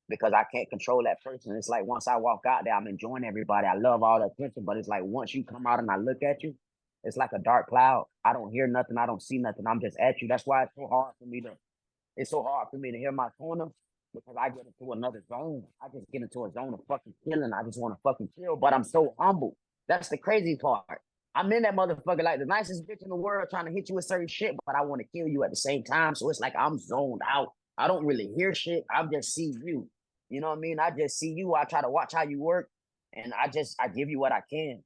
because I can't control that person. It's like once I walk out there, I'm enjoying everybody. I love all the attention, but it's like once you come out and I look at you, it's like a dark cloud. I don't hear nothing. I don't see nothing. I'm just at you. That's why it's so hard for me to hear my corner because I get into another zone. I just get into a zone of fucking killing. I just want to fucking kill, but I'm so humble. That's the crazy part. I'm in that motherfucker like the nicest bitch in the world trying to hit you with certain shit, but I want to kill you at the same time. So it's like I'm zoned out. I don't really hear shit. I just see you. You know what I mean? I just see you. I try to watch how you work, and I give you what I can.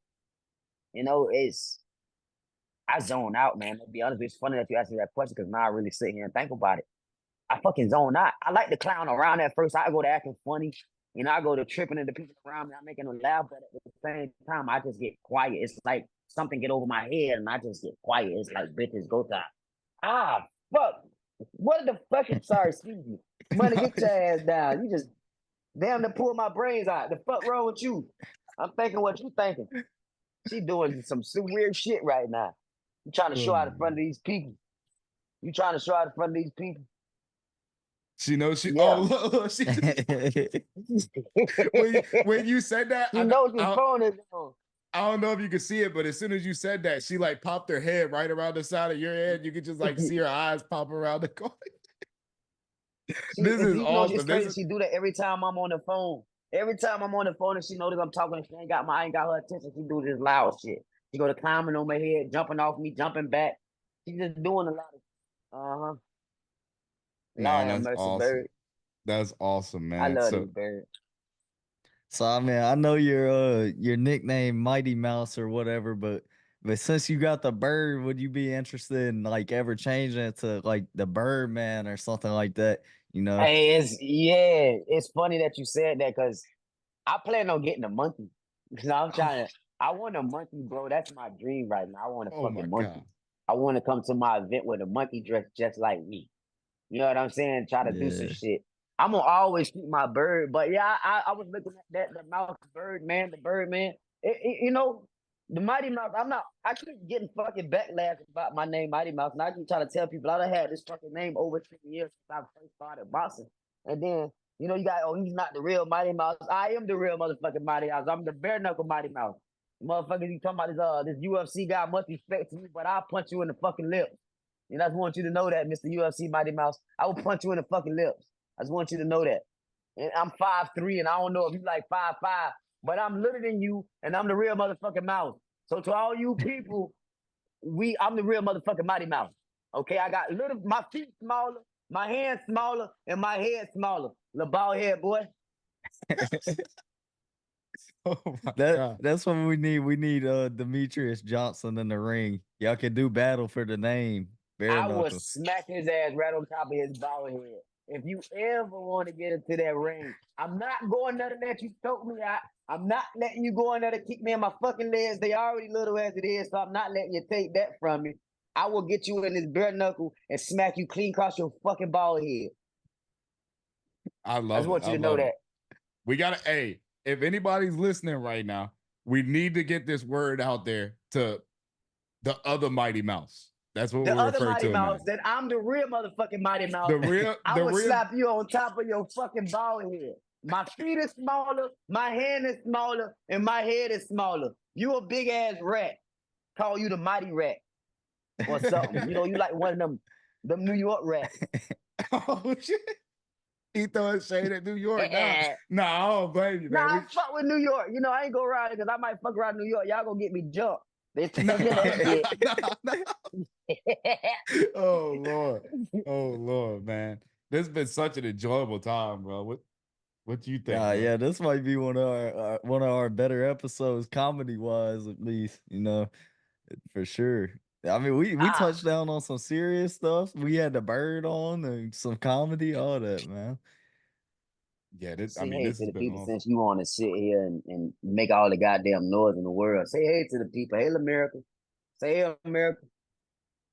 It's I zone out, man. To be honest, it's funny that you asked me that question because now I really sit here and think about it. I fucking zone out. I like to clown around at first. I go to acting funny. You know, I go to tripping at the people around me. I'm making them laugh, but at the same time, I just get quiet. It's like something get over my head, and I just get quiet. It's like bitches go time. Ah, fuck. What the fuck? Sorry, excuse me. Money, get your ass down. You just damn to pull my brains out. The fuck wrong with you? I'm thinking what you thinking. She doing some weird shit right now. You trying to show out in front of these people. You trying to show out in front of these people. She knows she. Yeah. Oh, look, she when you said that, She knows your phone is on. I don't know if you could see it, but as soon as you said that, she like popped her head right around the side of your head. You could just like see her eyes pop around the corner. This is awesome. She do that every time I'm on the phone. Every time I'm on the phone and she notice I'm talking and she I ain't got her attention. She do this loud shit. She go to climbing on my head, jumping off me, jumping back. She just doing a lot of Man, that's awesome. Bird. That's awesome, man. I love this bird. So I mean, I know your nickname Mighty Mouse or whatever, but since you got the bird, would you be interested in like ever changing it to like the Birdman or something like that? You know? Hey, it's funny that you said that because I plan on getting a monkey. Because I want a monkey, bro. That's my dream right now. I want a fucking monkey. God. I want to come to my event with a monkey dressed just like me. You know what I'm saying? Try to do some shit. I'm gonna always keep my bird, but yeah, I was looking at that the mouse bird man, the bird man. You know, the Mighty Mouse. I keep getting fucking backlash about my name, Mighty Mouse, and I keep trying to tell people I done had this fucking name over 20 years since I first started boxing. And then you know, you got he's not the real Mighty Mouse. I am the real motherfucking Mighty Mouse. I'm the bare-knuckle Mighty Mouse. Motherfuckers, you talking about this UFC guy much respect to me, but I'll punch you in the fucking lips. And I just want you to know that, Mr. UFC Mighty Mouse. I will punch you in the fucking lips. I just want you to know that. And I'm 5'3", and I don't know if you like 5'5", but I'm littler than you, and I'm the real motherfucking mouse. So to all you people, I'm the real motherfucking Mighty Mouse. Okay, I got my feet smaller, my hands smaller, and my head smaller. Little bald head boy. That's what we need. We need Demetrius Johnson in the ring. Y'all can do battle for the name. I will smack his ass right on top of his bald head. If you ever want to get into that ring, I'm not going there to let you choke me out. I'm not letting you go in there to kick me in my fucking legs. They already little as it is, so I'm not letting you take that from me. I will get you in this bare knuckle and smack you clean across your fucking bald head. I just want you to know that. We gotta, hey, if anybody's listening right now, we need to get this word out there to the other Mighty Mouse. That's what we're referring to. The other Mighty Mouse, that I'm the real motherfucking Mighty Mouse. I would slap you on top of your fucking bald head. My feet is smaller, my hand is smaller, and my head is smaller. You a big ass rat. Call you the Mighty Rat or something. You know, you like one of them New York rats. Oh shit. He throwing shade at New York now. Nah, I don't blame you, man. Nah, I fuck with New York. You know, I ain't go around because I might fuck around New York. Y'all gonna get me jumped. Oh Lord, man. This has been such an enjoyable time, bro. What do you think? Yeah, this might be one of our better episodes, comedy wise, at least. You know, for sure. I mean, we touched down on some serious stuff. We had the bird on and some comedy, all that, man. Yeah, this say hey to the people since you want to sit here and make all the goddamn noise in the world. Say hey to the people. Hey, America. Say hey, America.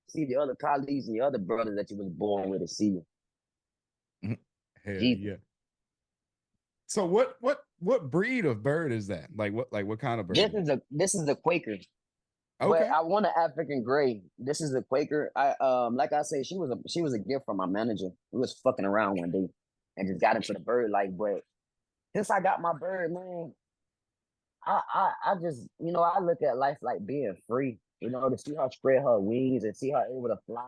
See the other colleagues and the other brothers that you was born with to see you. Hell yeah. So what breed of bird is that? Like what kind of bird? This is a Quaker. Okay. But I want an African gray. This is a Quaker. Like I say, she was a gift from my manager. We was fucking around one day and just got into the bird life. But since I got my bird, man, I just, you know, I look at life like being free. You know, to see her spread her wings and see her able to fly,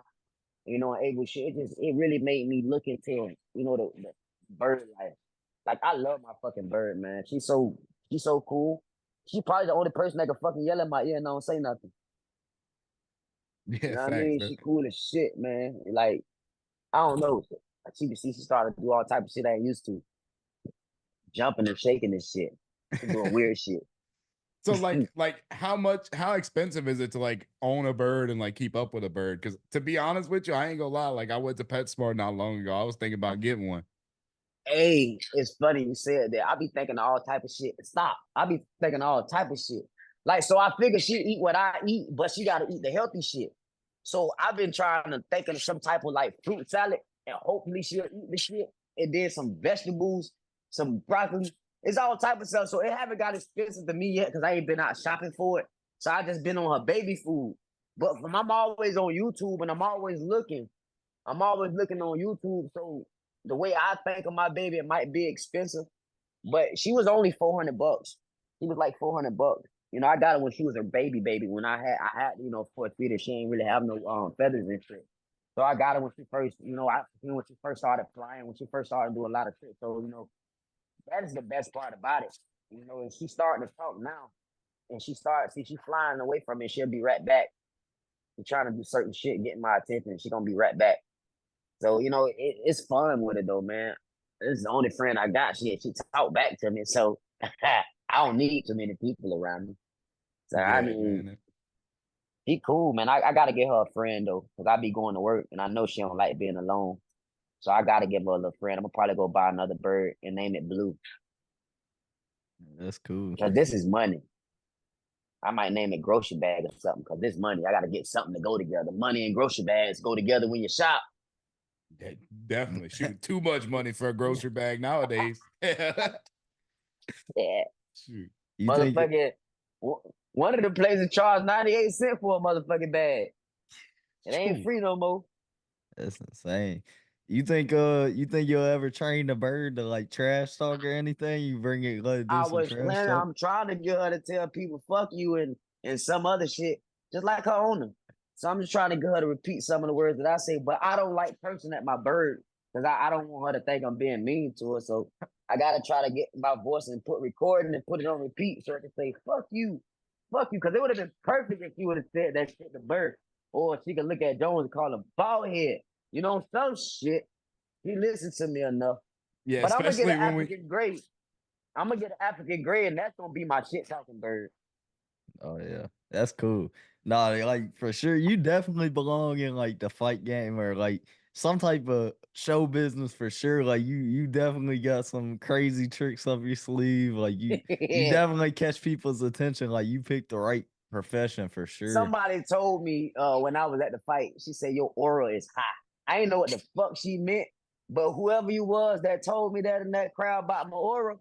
you know, able shit. It really made me look into, you know, the bird life. Like I love my fucking bird, man. She's so cool. She's probably the only person that can fucking yell in my ear and don't say nothing. Yeah, you know what I mean? She cool as shit, man. Like, I don't know. She started to do all type of shit I ain't used to. Jumping and shaking and shit. She doing weird shit. So like how expensive is it to like own a bird and like keep up with a bird? Because to be honest with you, I ain't gonna lie. Like I went to PetSmart not long ago. I was thinking about getting one. Hey, it's funny you said that. I be thinking all type of shit. Stop. I be thinking all type of shit. Like, so I figure she eat what I eat, but she gotta eat the healthy shit. So I've been trying to think of some type of like fruit salad, and hopefully she'll eat the shit. And then some vegetables, some broccoli. It's all type of stuff. So it haven't got expensive to me yet because I ain't been out shopping for it. So I just been on her baby food. But I'm always on YouTube and I'm always looking. I'm always looking on YouTube. So the way I think of my baby, it might be expensive, but she was only $400. She was like $400. You know, I got her when she was a baby. When I had, for a feeder, she ain't really have no feathers and shit. So I got her when she first, when she first started flying, when she first started doing a lot of shit. So, that is the best part about it. And she's starting to talk now. And she's flying away from me. She'll be right back. She's trying to do certain shit, getting my attention. She's gonna be right back. So, it's fun with it though, man. This is the only friend I got. She talked back to me. So I don't need too many people around me. So I mean, man. he cool, man. I gotta get her a friend though, because I be going to work and I know she don't like being alone. So I gotta give her a little friend. I'm gonna probably go buy another bird and name it Blue. That's cool. Because this is money. I might name it Grocery Bag or something, because this money, I gotta get something to go together. Money and grocery bags go together when you shop. Yeah, definitely. Shoot, too much money for a grocery bag nowadays. Yeah. Shoot. You think Motherfucking, one of the places charge 98 cents for a motherfucking bag. It ain't free no more. that's insane? You think you'll ever train a bird to like trash talk or anything? You bring it, let it do some trash talk. I'm trying to get her to tell people fuck you and some other shit, just like her owner. So I'm just trying to get her to repeat some of the words that I say, but I don't like cursing at my bird because I don't want her to think I'm being mean to her. So I gotta try to get my voice and put recording and put it on repeat so I can say fuck you. Because it would have been perfect if you would have said that shit to bird. Or she could look at Jones and call him bald head. Some shit. He listened to me enough. Yeah, But I'm gonna get especially an when African grade. I'm gonna get an African grade, and that's gonna be my shit talking bird. Oh yeah, that's cool. Nah, like for sure, you definitely belong in like the fight game or like some type of show business for sure. Like you definitely got some crazy tricks up your sleeve. Like you definitely catch people's attention. Like you picked the right profession for sure. Somebody told me when I was at the fight, she said your aura is high. I ain't know what the fuck she meant, but whoever you was that told me that in that crowd about my aura,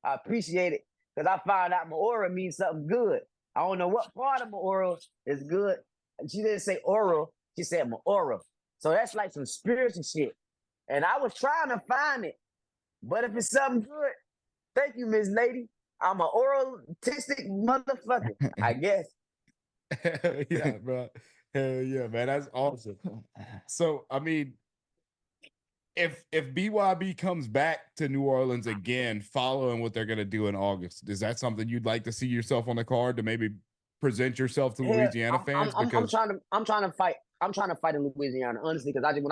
I appreciate it because I found out my aura means something good. I don't know what part of my aura is good. And she didn't say aura, she said my aura. So that's like some spiritual shit. And I was trying to find it. But if it's something good, thank you, Miss Lady. I'm an autistic motherfucker, I guess. Hell yeah, bro. Hell yeah, man. That's awesome. So, I mean, if BYB comes back to New Orleans again, following what they're gonna do in August, is that something you'd like to see yourself on the card to maybe present yourself to Louisiana fans? I'm trying to fight. I'm trying to fight in Louisiana, honestly, because when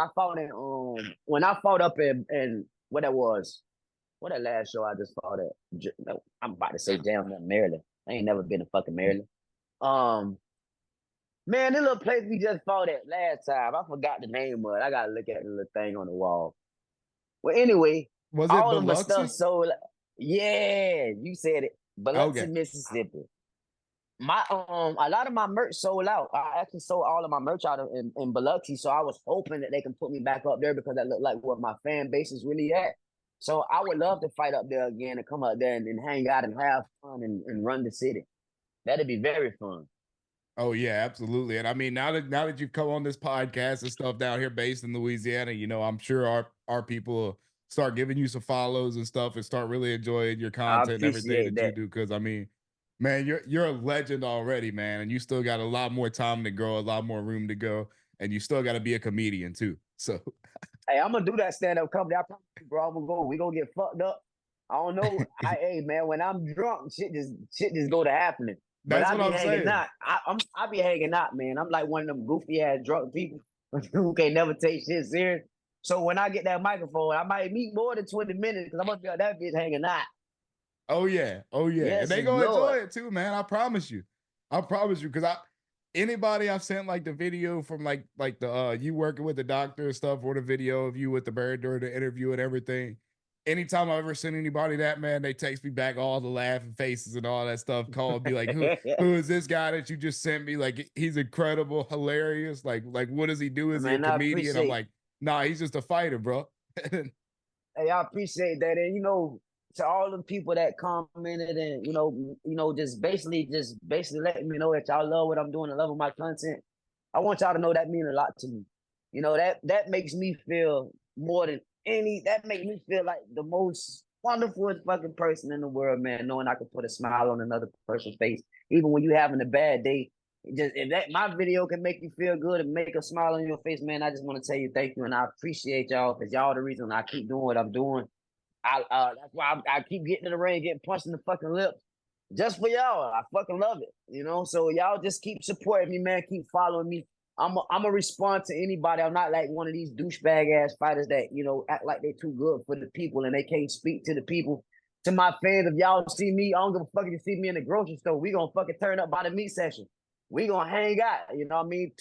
I fought up in what that last show I just fought at. I'm about to say down in Maryland. I ain't never been to fucking Maryland. Man, this little place we just fought at last time, I forgot the name of it. I gotta look at the little thing on the wall. Well, anyway, Was it all of my Biloxi? stuff sold. Yeah, you said it. Biloxi, Okay. Mississippi. My a lot of my merch sold out. I actually sold all of my merch out in Biloxi, so I was hoping that they can put me back up there because that looked like where my fan base is really at. So I would love to fight up there again and come up there and hang out and have fun and run the city. That'd be very fun. Oh yeah, absolutely. And I mean, now that you've come on this podcast and stuff down here based in Louisiana, I'm sure our people will start giving you some follows and stuff and start really enjoying your content and everything that you do. Cause I mean, man, you're a legend already, man. And you still got a lot more time to grow, a lot more room to go, and you still got to be a comedian too. So hey, I'm gonna do that stand-up comedy. I promise you, bro. We gonna get fucked up. I don't know. Hey man, when I'm drunk, shit just go to happening. But that's I what be I'm hanging saying. out. I be hanging out, man. I'm like one of them goofy ass drunk people who can't never take shit serious. So when I get that microphone, I might meet more than 20 minutes because I'm gonna be on that bitch hanging out. Oh yeah, oh yeah, Yes, and they it's gonna enjoy blood. it too, man. I promise you, because anybody I've sent like the video from like the you working with the doctor and stuff, or the video of you with the bird during the interview and everything. Anytime I've ever sent anybody that, man, they text me back all the laughing faces and all that stuff. Call me like, who is this guy that you just sent me? Like he's incredible, hilarious. Like what does he do? Is he a Man, I comedian? I'm appreciate. like, nah, he's just a fighter, bro. Hey, I appreciate that, and to all the people that commented, and just basically letting me know that y'all love what I'm doing and loving my content. I want y'all to know that means a lot to me. That makes me feel more than any. That makes me feel like the most wonderful fucking person in the world, man. Knowing I can put a smile on another person's face, even when you having a bad day. Just if that my video can make you feel good and make a smile on your face, man, I just want to tell you thank you, and I appreciate y'all because y'all the reason I keep doing what I'm doing. That's why I keep getting in the ring, getting punched in the fucking lips, just for y'all. I fucking love it. So y'all just keep supporting me, man. Keep following me. I'm a respond to anybody. I'm not like one of these douchebag ass fighters that act like they too good for the people and they can't speak to the people. To my fans, if y'all see me, I don't give a fuck if you see me in the grocery store. We gonna fucking turn up by the meat session. We gonna hang out. You know what I mean?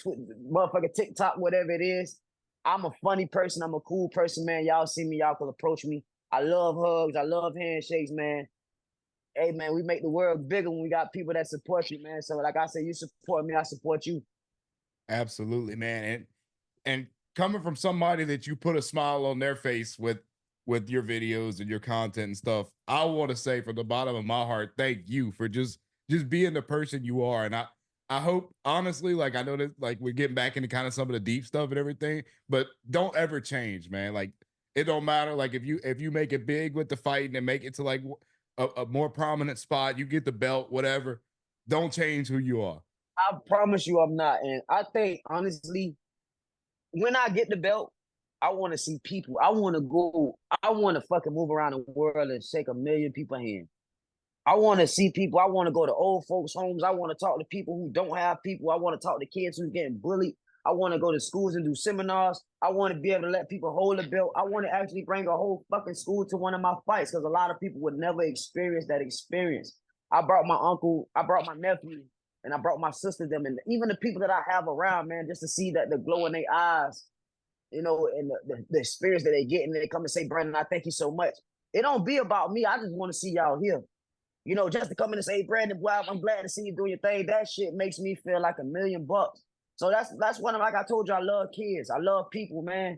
Motherfucking TikTok, whatever it is. I'm a funny person. I'm a cool person, man. Y'all see me, y'all can approach me. I love hugs. I love handshakes, man. Hey, man, we make the world bigger when we got people that support you, man. So, like I said, you support me, I support you. Absolutely, man. And coming from somebody that you put a smile on their face with your videos and your content and stuff, I want to say from the bottom of my heart, thank you for just being the person you are. And I hope honestly, like I know that like we're getting back into kind of some of the deep stuff and everything, but don't ever change, man. Like it don't matter. Like if you make it big with the fighting and make it to like a more prominent spot, you get the belt, whatever. Don't change who you are. I promise you I'm not. And I think, honestly, when I get the belt, I want to see people. I want to go. I want to fucking move around the world and shake a million people's hand. I want to see people. I want to go to old folks' homes. I want to talk to people who don't have people. I want to talk to kids who's getting bullied. I want to go to schools and do seminars. I want to be able to let people hold a belt. I want to actually bring a whole fucking school to one of my fights because a lot of people would never experience that experience. I brought my uncle, I brought my nephew, and I brought my sister them, and even the people that I have around, man, just to see that the glow in their eyes, and the experience that they get, and they come and say, Brandon, I thank you so much. It don't be about me. I just want to see y'all here. Just to come in and say, hey, Brandon, boy, I'm glad to see you doing your thing. That shit makes me feel like $1,000,000. So that's one of, like I told you, I love kids. I love people, man.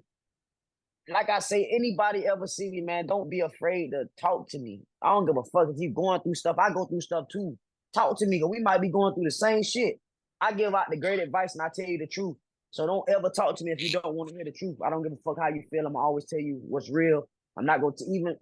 Like I say, anybody ever see me, man, don't be afraid to talk to me. I don't give a fuck if you going through stuff. I go through stuff too. Talk to me, because we might be going through the same shit. I give out the great advice and I tell you the truth. So don't ever talk to me if you don't want to hear the truth. I don't give a fuck how you feel. I'm always tell you what's real. I'm not going to even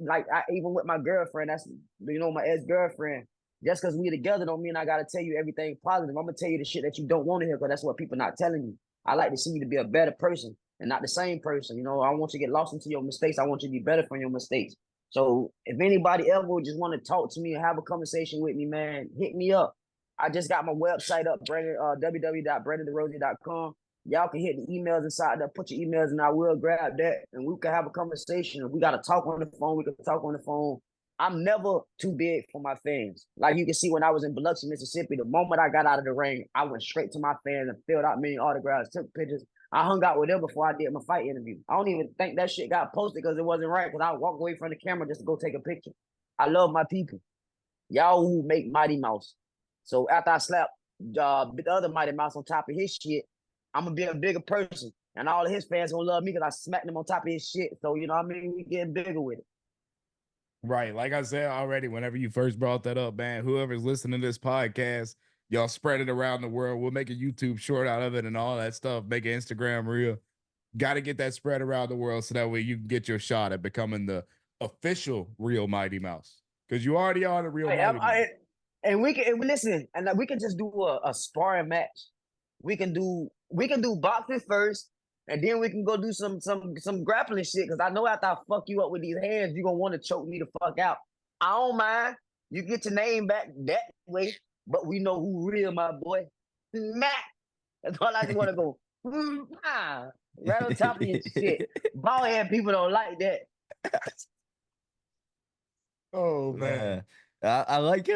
with my girlfriend, that's my ex-girlfriend. Just because we together don't mean I gotta tell you everything positive. I'm gonna tell you the shit that you don't want to hear, because that's what people not telling you. I like to see you to be a better person and not the same person. I want you to get lost into your mistakes. I want you to be better from your mistakes. So if anybody ever just want to talk to me and have a conversation with me, man, hit me up. I just got my website up, www.brandondesrosier.com. Y'all can hit the emails inside there, put your emails, and I will grab that, and we can have a conversation. If we got to talk on the phone, we can talk on the phone. I'm never too big for my fans. Like you can see when I was in Biloxi, Mississippi, the moment I got out of the ring, I went straight to my fans and filled out many autographs, took pictures. I hung out with them before I did my fight interview. I don't even think that shit got posted because it wasn't right, because I walked away from the camera just to go take a picture. I love my people. Y'all who make Mighty Mouse. So after I slap the other Mighty Mouse on top of his shit, I'm going to be a bigger person. And all of his fans going to love me because I smacked them on top of his shit. So, you know what I mean? We getting bigger with it. Right. Like I said already, whenever you first brought that up, man, whoever's listening to this podcast, y'all spread it around the world. We'll make a YouTube short out of it and all that stuff. Make an Instagram reel. Got to get that spread around the world so that way you can get your shot at becoming the official real Mighty Mouse. Because you already are the real Mighty Mouse. And we can listen, and we can just do a sparring match. We can do boxing first, and then we can go do some grappling shit. Because I know after I fuck you up with these hands, you're gonna want to choke me the fuck out. I don't mind. You get your name back that way, but we know who real, my boy. Matt. That's all I just want to go. Right on top of your shit. Bald head people don't like that. Oh man. I like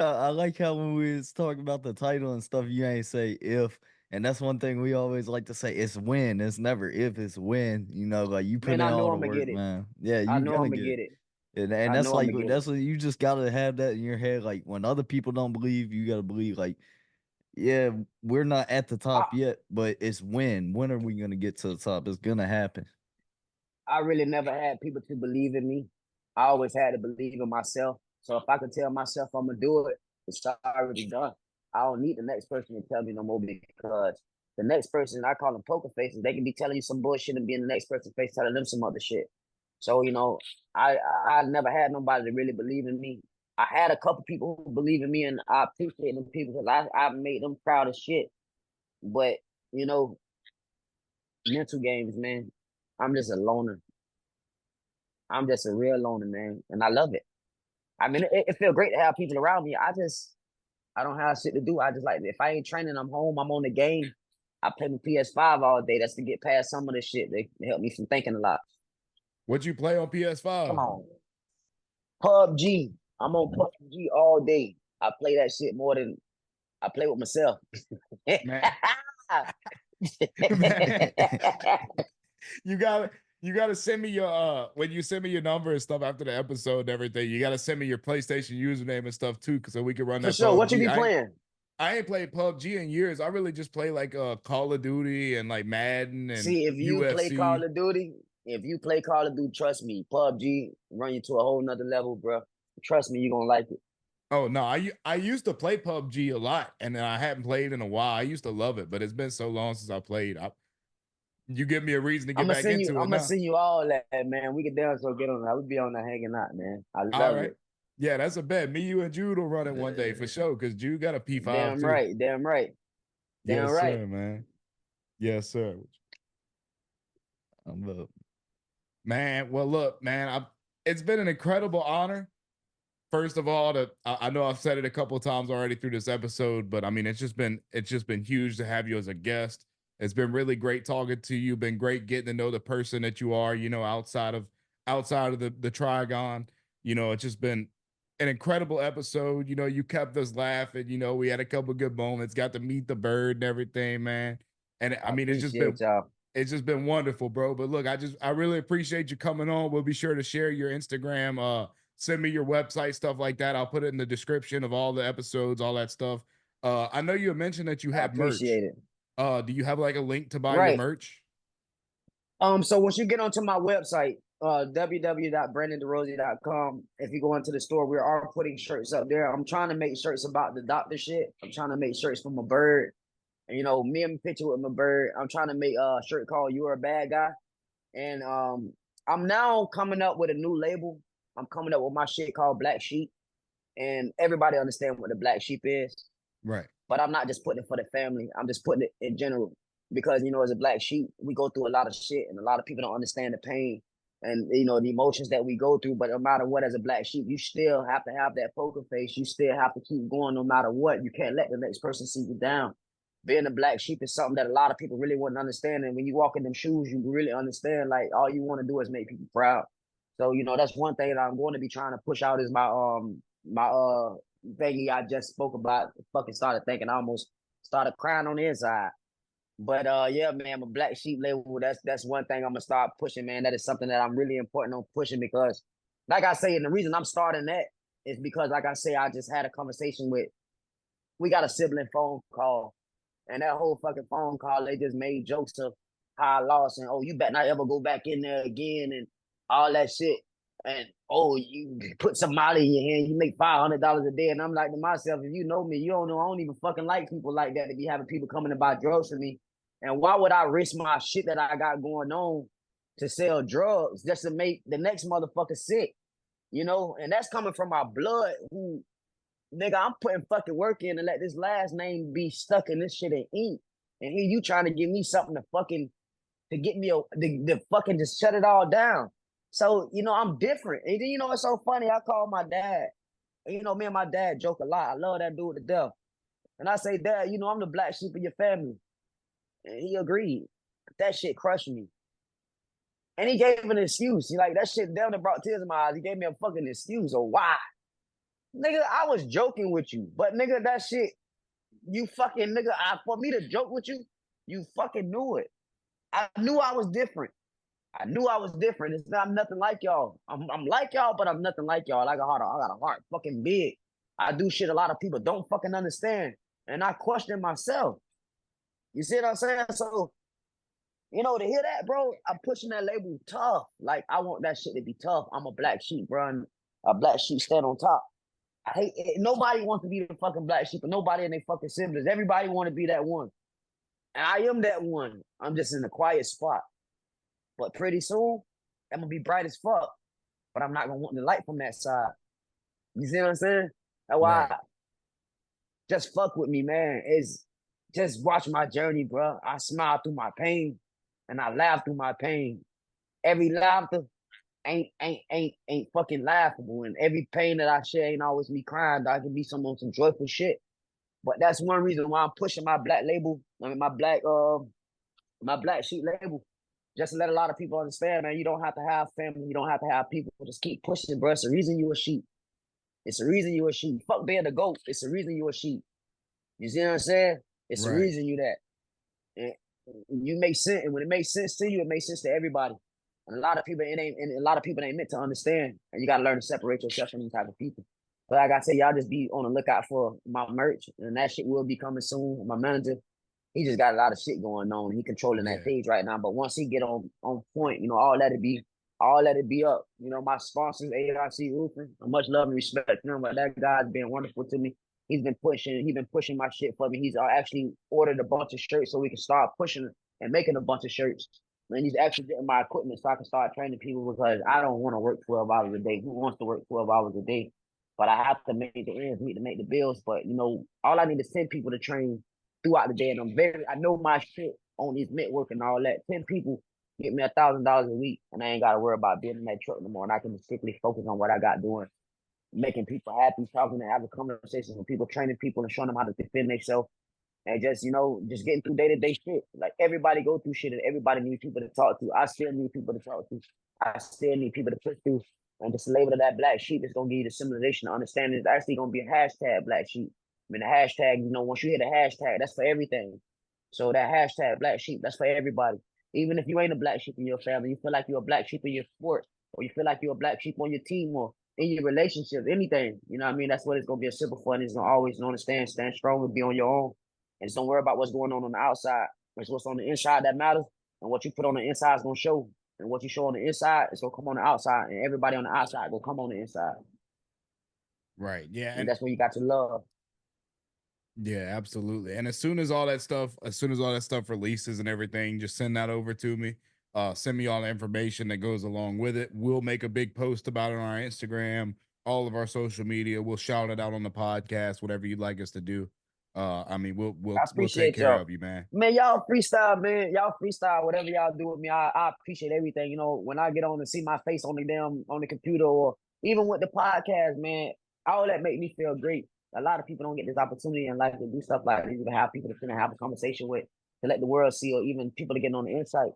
how when we was talking about the title and stuff, you ain't say if, and that's one thing we always like to say. It's when. It's never if. It's when. You know, like you put Man, in I know all the I'm gonna work, get it. man. Yeah, I you know gonna I'm gonna get it. get it. And I that's know I'm like gonna get it. that's what you just gotta have that in your head. Like when other people don't believe, you gotta believe. Like, yeah, we're not at the I top yet, but it's when. When are we gonna get to the top? It's gonna happen. I really never had people to believe in me. I always had to believe in myself. So if I could tell myself I'm gonna do it, it's already done. I don't need the next person to tell me no more because the next person, I call them poker faces, they can be telling you some bullshit and being the next person's face telling them some other shit. So, I I never had nobody to really believe in me. I had a couple people who believe in me and I appreciate them people because I made them proud as shit. But, you know, mental games, man. I'm just a loner. I'm just a real loner, man, and I love it. I mean, it feels great to have people around me. I don't have shit to do. I just like if I ain't training, I'm home. I'm on the game. I play my PS5 all day. That's to get past some of the shit. They help me from thinking a lot. What you play on Come PS5? on, PUBG. I'm on PUBG all day. I play that shit more than I play with myself. Man, man, you gotta you gotta send me your when you send me your number and stuff after the episode and everything. You gotta send me your PlayStation username and stuff too, so we can run For that sure. What you PUBG. be playing? I ain't played PUBG in years. I really just play like Call of Duty and like Madden and See, if you play Call UFC. of Duty, if you play Call of Duty, trust me, PUBG run you to a whole nother level, bro. Trust me, you're gonna like it. Oh no, I used to play PUBG a lot, and then I hadn't played in a while. I used to love it, but it's been so long since I played. You give me a reason to get back into I'm it gonna now. send you all that, man. We can down so get on that. We be on there hanging out, man. I All love right. it. Yeah, that's a bet. Me, you, and Jude will run it one day for Uh, sure. Cause Jude got a P5 Damn too. right, damn right, damn Yes, right. sir, man. Yes, sir. I'm up. Man, well, look, man, it's been an incredible honor. First of all, I know I've said it a couple of times already through this episode, but I mean it's just been huge to have you as a guest. It's been really great talking to you. Been great getting to know the person that you are, outside of the Trigon. It's just been an incredible episode. You kept us laughing. We had a couple good moments, got to meet the bird and everything, man. And I I mean, appreciate y'all. it's just been wonderful, bro. But look, I really appreciate you coming on. We'll be sure to share your Instagram, send me your website, stuff like that. I'll put it in the description of all the episodes, all that stuff. I know you had mentioned that you I have merch. appreciate it. Do you have like a link to buy your Right. merch? So once you get onto my website, www.brandondesrosier.com, if you go into the store, we are putting shirts up there. I'm trying to make shirts about the doctor shit. I'm trying to make shirts for my bird. And, me and picture with my bird. I'm trying to make a shirt called "You're a Bad Guy." And I'm now coming up with a new label. I'm coming up with my shit called Black Sheep. And everybody understand what the Black Sheep is. Right. But I'm not just putting it for the family. I'm just putting it in general. Because, as a black sheep, we go through a lot of shit and a lot of people don't understand the pain and, the emotions that we go through. But no matter what, as a black sheep, you still have to have that poker face. You still have to keep going no matter what. You can't let the next person see you down. Being a black sheep is something that a lot of people really wouldn't understand. And when you walk in them shoes, you really understand, like, all you want to do is make people proud. So, that's one thing that I'm going to be trying to push out is my thingy I just spoke about. Fucking started thinking, I almost started crying on the inside. But yeah, man, my Black Sheep label, that's one thing I'm gonna start pushing, man. That is something that I'm really important on pushing because, like I say, and the reason I'm starting that is because, like I say, I just had a conversation with, we got a sibling phone call, and that whole fucking phone call, they just made jokes of how I lost and, oh, you better not ever go back in there again and all that shit. And, oh, you put some Molly in your hand, you make $500 a day. And I'm like to myself, if you know me, you don't know I don't even fucking like people like that to be having people coming to buy drugs from me. And why would I risk my shit that I got going on to sell drugs just to make the next motherfucker sick? And that's coming from my blood who, nigga, I'm putting fucking work in to let this last name be stuck in this shit in ink. And here you trying to give me something to get me to fucking just shut it all down. So, I'm different. And then, it's so funny. I call my dad. And, me and my dad joke a lot. I love that dude to death. And I say, Dad, I'm the black sheep of your family. And he agreed. That shit crushed me. And he gave an excuse. He like, that shit down and brought tears in my eyes. He gave me a fucking excuse of why. Nigga, I was joking with you, but nigga, that shit, you fucking nigga, for me to joke with you, you fucking knew it. I knew I was different. I knew I was different. It's not nothing like y'all. I'm like y'all, but I'm nothing like y'all. I got a heart fucking big. I do shit a lot of people don't fucking understand. And I question myself. You see what I'm saying? So, to hear that, bro, I'm pushing that label tough. Like, I want that shit to be tough. I'm a black sheep, bro. And a black sheep stand on top. I hate it. Nobody wants to be the fucking black sheep, and nobody in their fucking siblings. Everybody want to be that one. And I am that one. I'm just in a quiet spot. But pretty soon, I'm gonna be bright as fuck. But I'm not gonna want the light from that side. You see what I'm saying? That's why Right. just fuck with me, man. Is just watch my journey, bro. I smile through my pain and I laugh through my pain. Every laughter ain't fucking laughable. And every pain that I share ain't always me crying. I can be some joyful shit. But that's one reason why I'm pushing my black label. I mean my black sheep label. Just to let a lot of people understand, man, you don't have to have family, you don't have to have people. Just keep pushing, bro. It's the reason you a sheep. It's the reason you a sheep. Fuck being a goat. It's the reason you a sheep. You see what I'm saying? It's the Right. reason you that. And you make sense. And when it makes sense to you, it makes sense to everybody. And a lot of people, a lot of people ain't meant to understand. And you gotta learn to separate yourself from these type of people. But like I said, y'all just be on the lookout for my merch, and that shit will be coming soon. My manager, he just got a lot of shit going on. He controlling that Yeah. page right now. But once he get on point, all let it be up. My sponsors, ARC Roofing, much love and respect to him. But that guy's been wonderful to me. He's been pushing my shit for me. He's actually ordered a bunch of shirts so we can start pushing and making a bunch of shirts. And he's actually getting my equipment so I can start training people, because I don't want to work 12 hours a day. Who wants to work 12 hours a day? But I have to make the ends meet to make the bills. But all I need is 10 people to train throughout the day. And I know my shit on this network and all that. 10 people get me $1,000 a week, and I ain't got to worry about being in that truck no more. And I can strictly focus on what I got doing, making people happy, talking and having conversations with people, training people and showing them how to defend themselves. And just getting through day-to-day shit. Like, everybody go through shit, and everybody needs people to talk to. I still need people to talk to. I still need people to push through. And just the label of that black sheep is going to give you the simulation to understand it's actually going to be a hashtag black sheep. I mean, the hashtag, once you hit a hashtag, that's for everything. So that hashtag black sheep, that's for everybody. Even if you ain't a black sheep in your family, you feel like you're a black sheep in your sport, or you feel like you're a black sheep on your team, or in your relationship, anything. You know what I mean? That's what it's going to be a symbol for. And it's going to always stand strong and be on your own. And just don't worry about what's going on the outside. It's what's on the inside that matters. And what you put on the inside is going to show. And what you show on the inside is going to come on the outside. And everybody on the outside will come on the inside. Right. Yeah. And that's when you got to love. Yeah, absolutely. And as soon as all that stuff releases and everything, just send that over to me. Send me all the information that goes along with it. We'll make a big post about it on our Instagram, all of our social media. We'll shout it out on the podcast, whatever you'd like us to do. I mean, I we'll take appreciate care y'all. of you, man. Man, y'all freestyle, man. Y'all freestyle, whatever y'all do with me. I appreciate everything. When I get on and see my face on the computer, or even with the podcast, man, all that make me feel great. A lot of people don't get this opportunity in life to do stuff like this, to have people to sit and have a conversation with, to let the world see, or even people to get on the insight.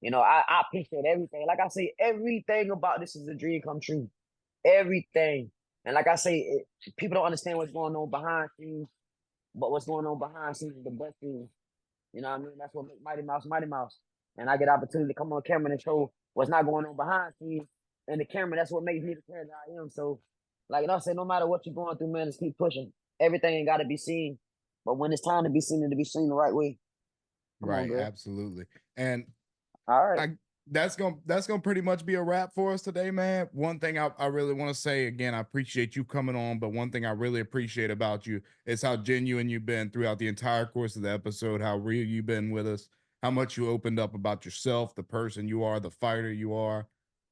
I appreciate everything. Like I say, everything about this is a dream come true. Everything. And like I say, people don't understand what's going on behind scenes, but what's going on behind scenes is the best thing. You know what I mean? That's what makes Mighty Mouse Mighty Mouse. And I get opportunity to come on camera and show what's not going on behind scenes. And the camera, that's what makes me the character I am. So, like I say, no matter what you're going through, man, just keep pushing. Everything ain't got to be seen. But when it's time to be seen, and to be seen the right way. Come on, Right, girl. absolutely. And All right. that's gonna pretty much be a wrap for us today, man. One thing I really want to say again, I appreciate you coming on, but one thing I really appreciate about you is how genuine you've been throughout the entire course of the episode, how real you've been with us, how much you opened up about yourself, the person you are, the fighter you are,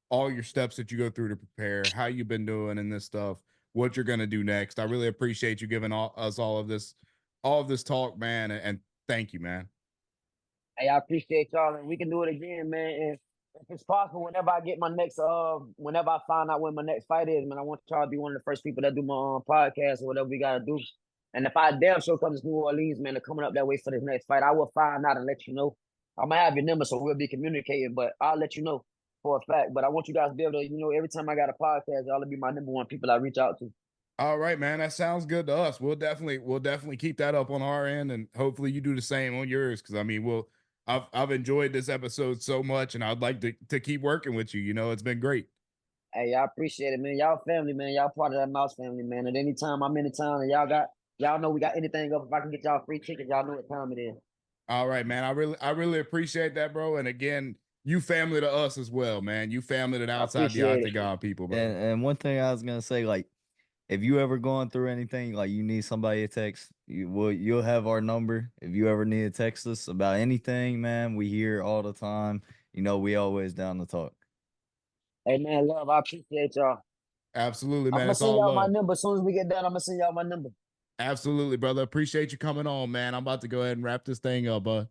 all your steps that you go through to prepare, how you've been doing in this stuff, what you're gonna do next. I really appreciate you giving us all of this talk, man, and thank you, man. Hey, I appreciate y'all, and we can do it again, man. And if it's possible, whenever I get whenever I find out when my next fight is, man, I want y'all to be one of the first people that do my podcast or whatever we gotta do. And if I damn sure come to New Orleans, man, they're coming up that way for this next fight, I will find out and let you know. I'm gonna have your number, so we'll be communicating, but I'll let you know for a fact. But I want you guys to be able to, every time I got a podcast, y'all will be my number one people I reach out to. All right, man. That sounds good to us. We'll definitely keep that up on our end, and hopefully you do the same on yours. Because I mean, I've enjoyed this episode so much, and I'd like to keep working with you. You know, it's been great. Hey, y'all appreciate it, man. Y'all family, man. Y'all part of that mouse family, man. At any time I'm in the town and y'all know we got anything up. If I can get y'all free tickets, y'all know what time it is. All right, man. I really appreciate that, bro. And again, you family to us as well, man. You family to the I outside the appreciate it. octagon people, bro. And one thing I was gonna say, like, if you ever going through anything, like you need somebody to text, you'll have our number. If you ever need to text us about anything, man, we here all the time. You know, we always down to talk. Hey, man, love. I appreciate y'all. Absolutely, I'm man. gonna It's send all y'all my love. number as soon as we get done. I'm gonna send y'all my number. Absolutely, brother. Appreciate you coming on, man. I'm about to go ahead and wrap this thing up, bud.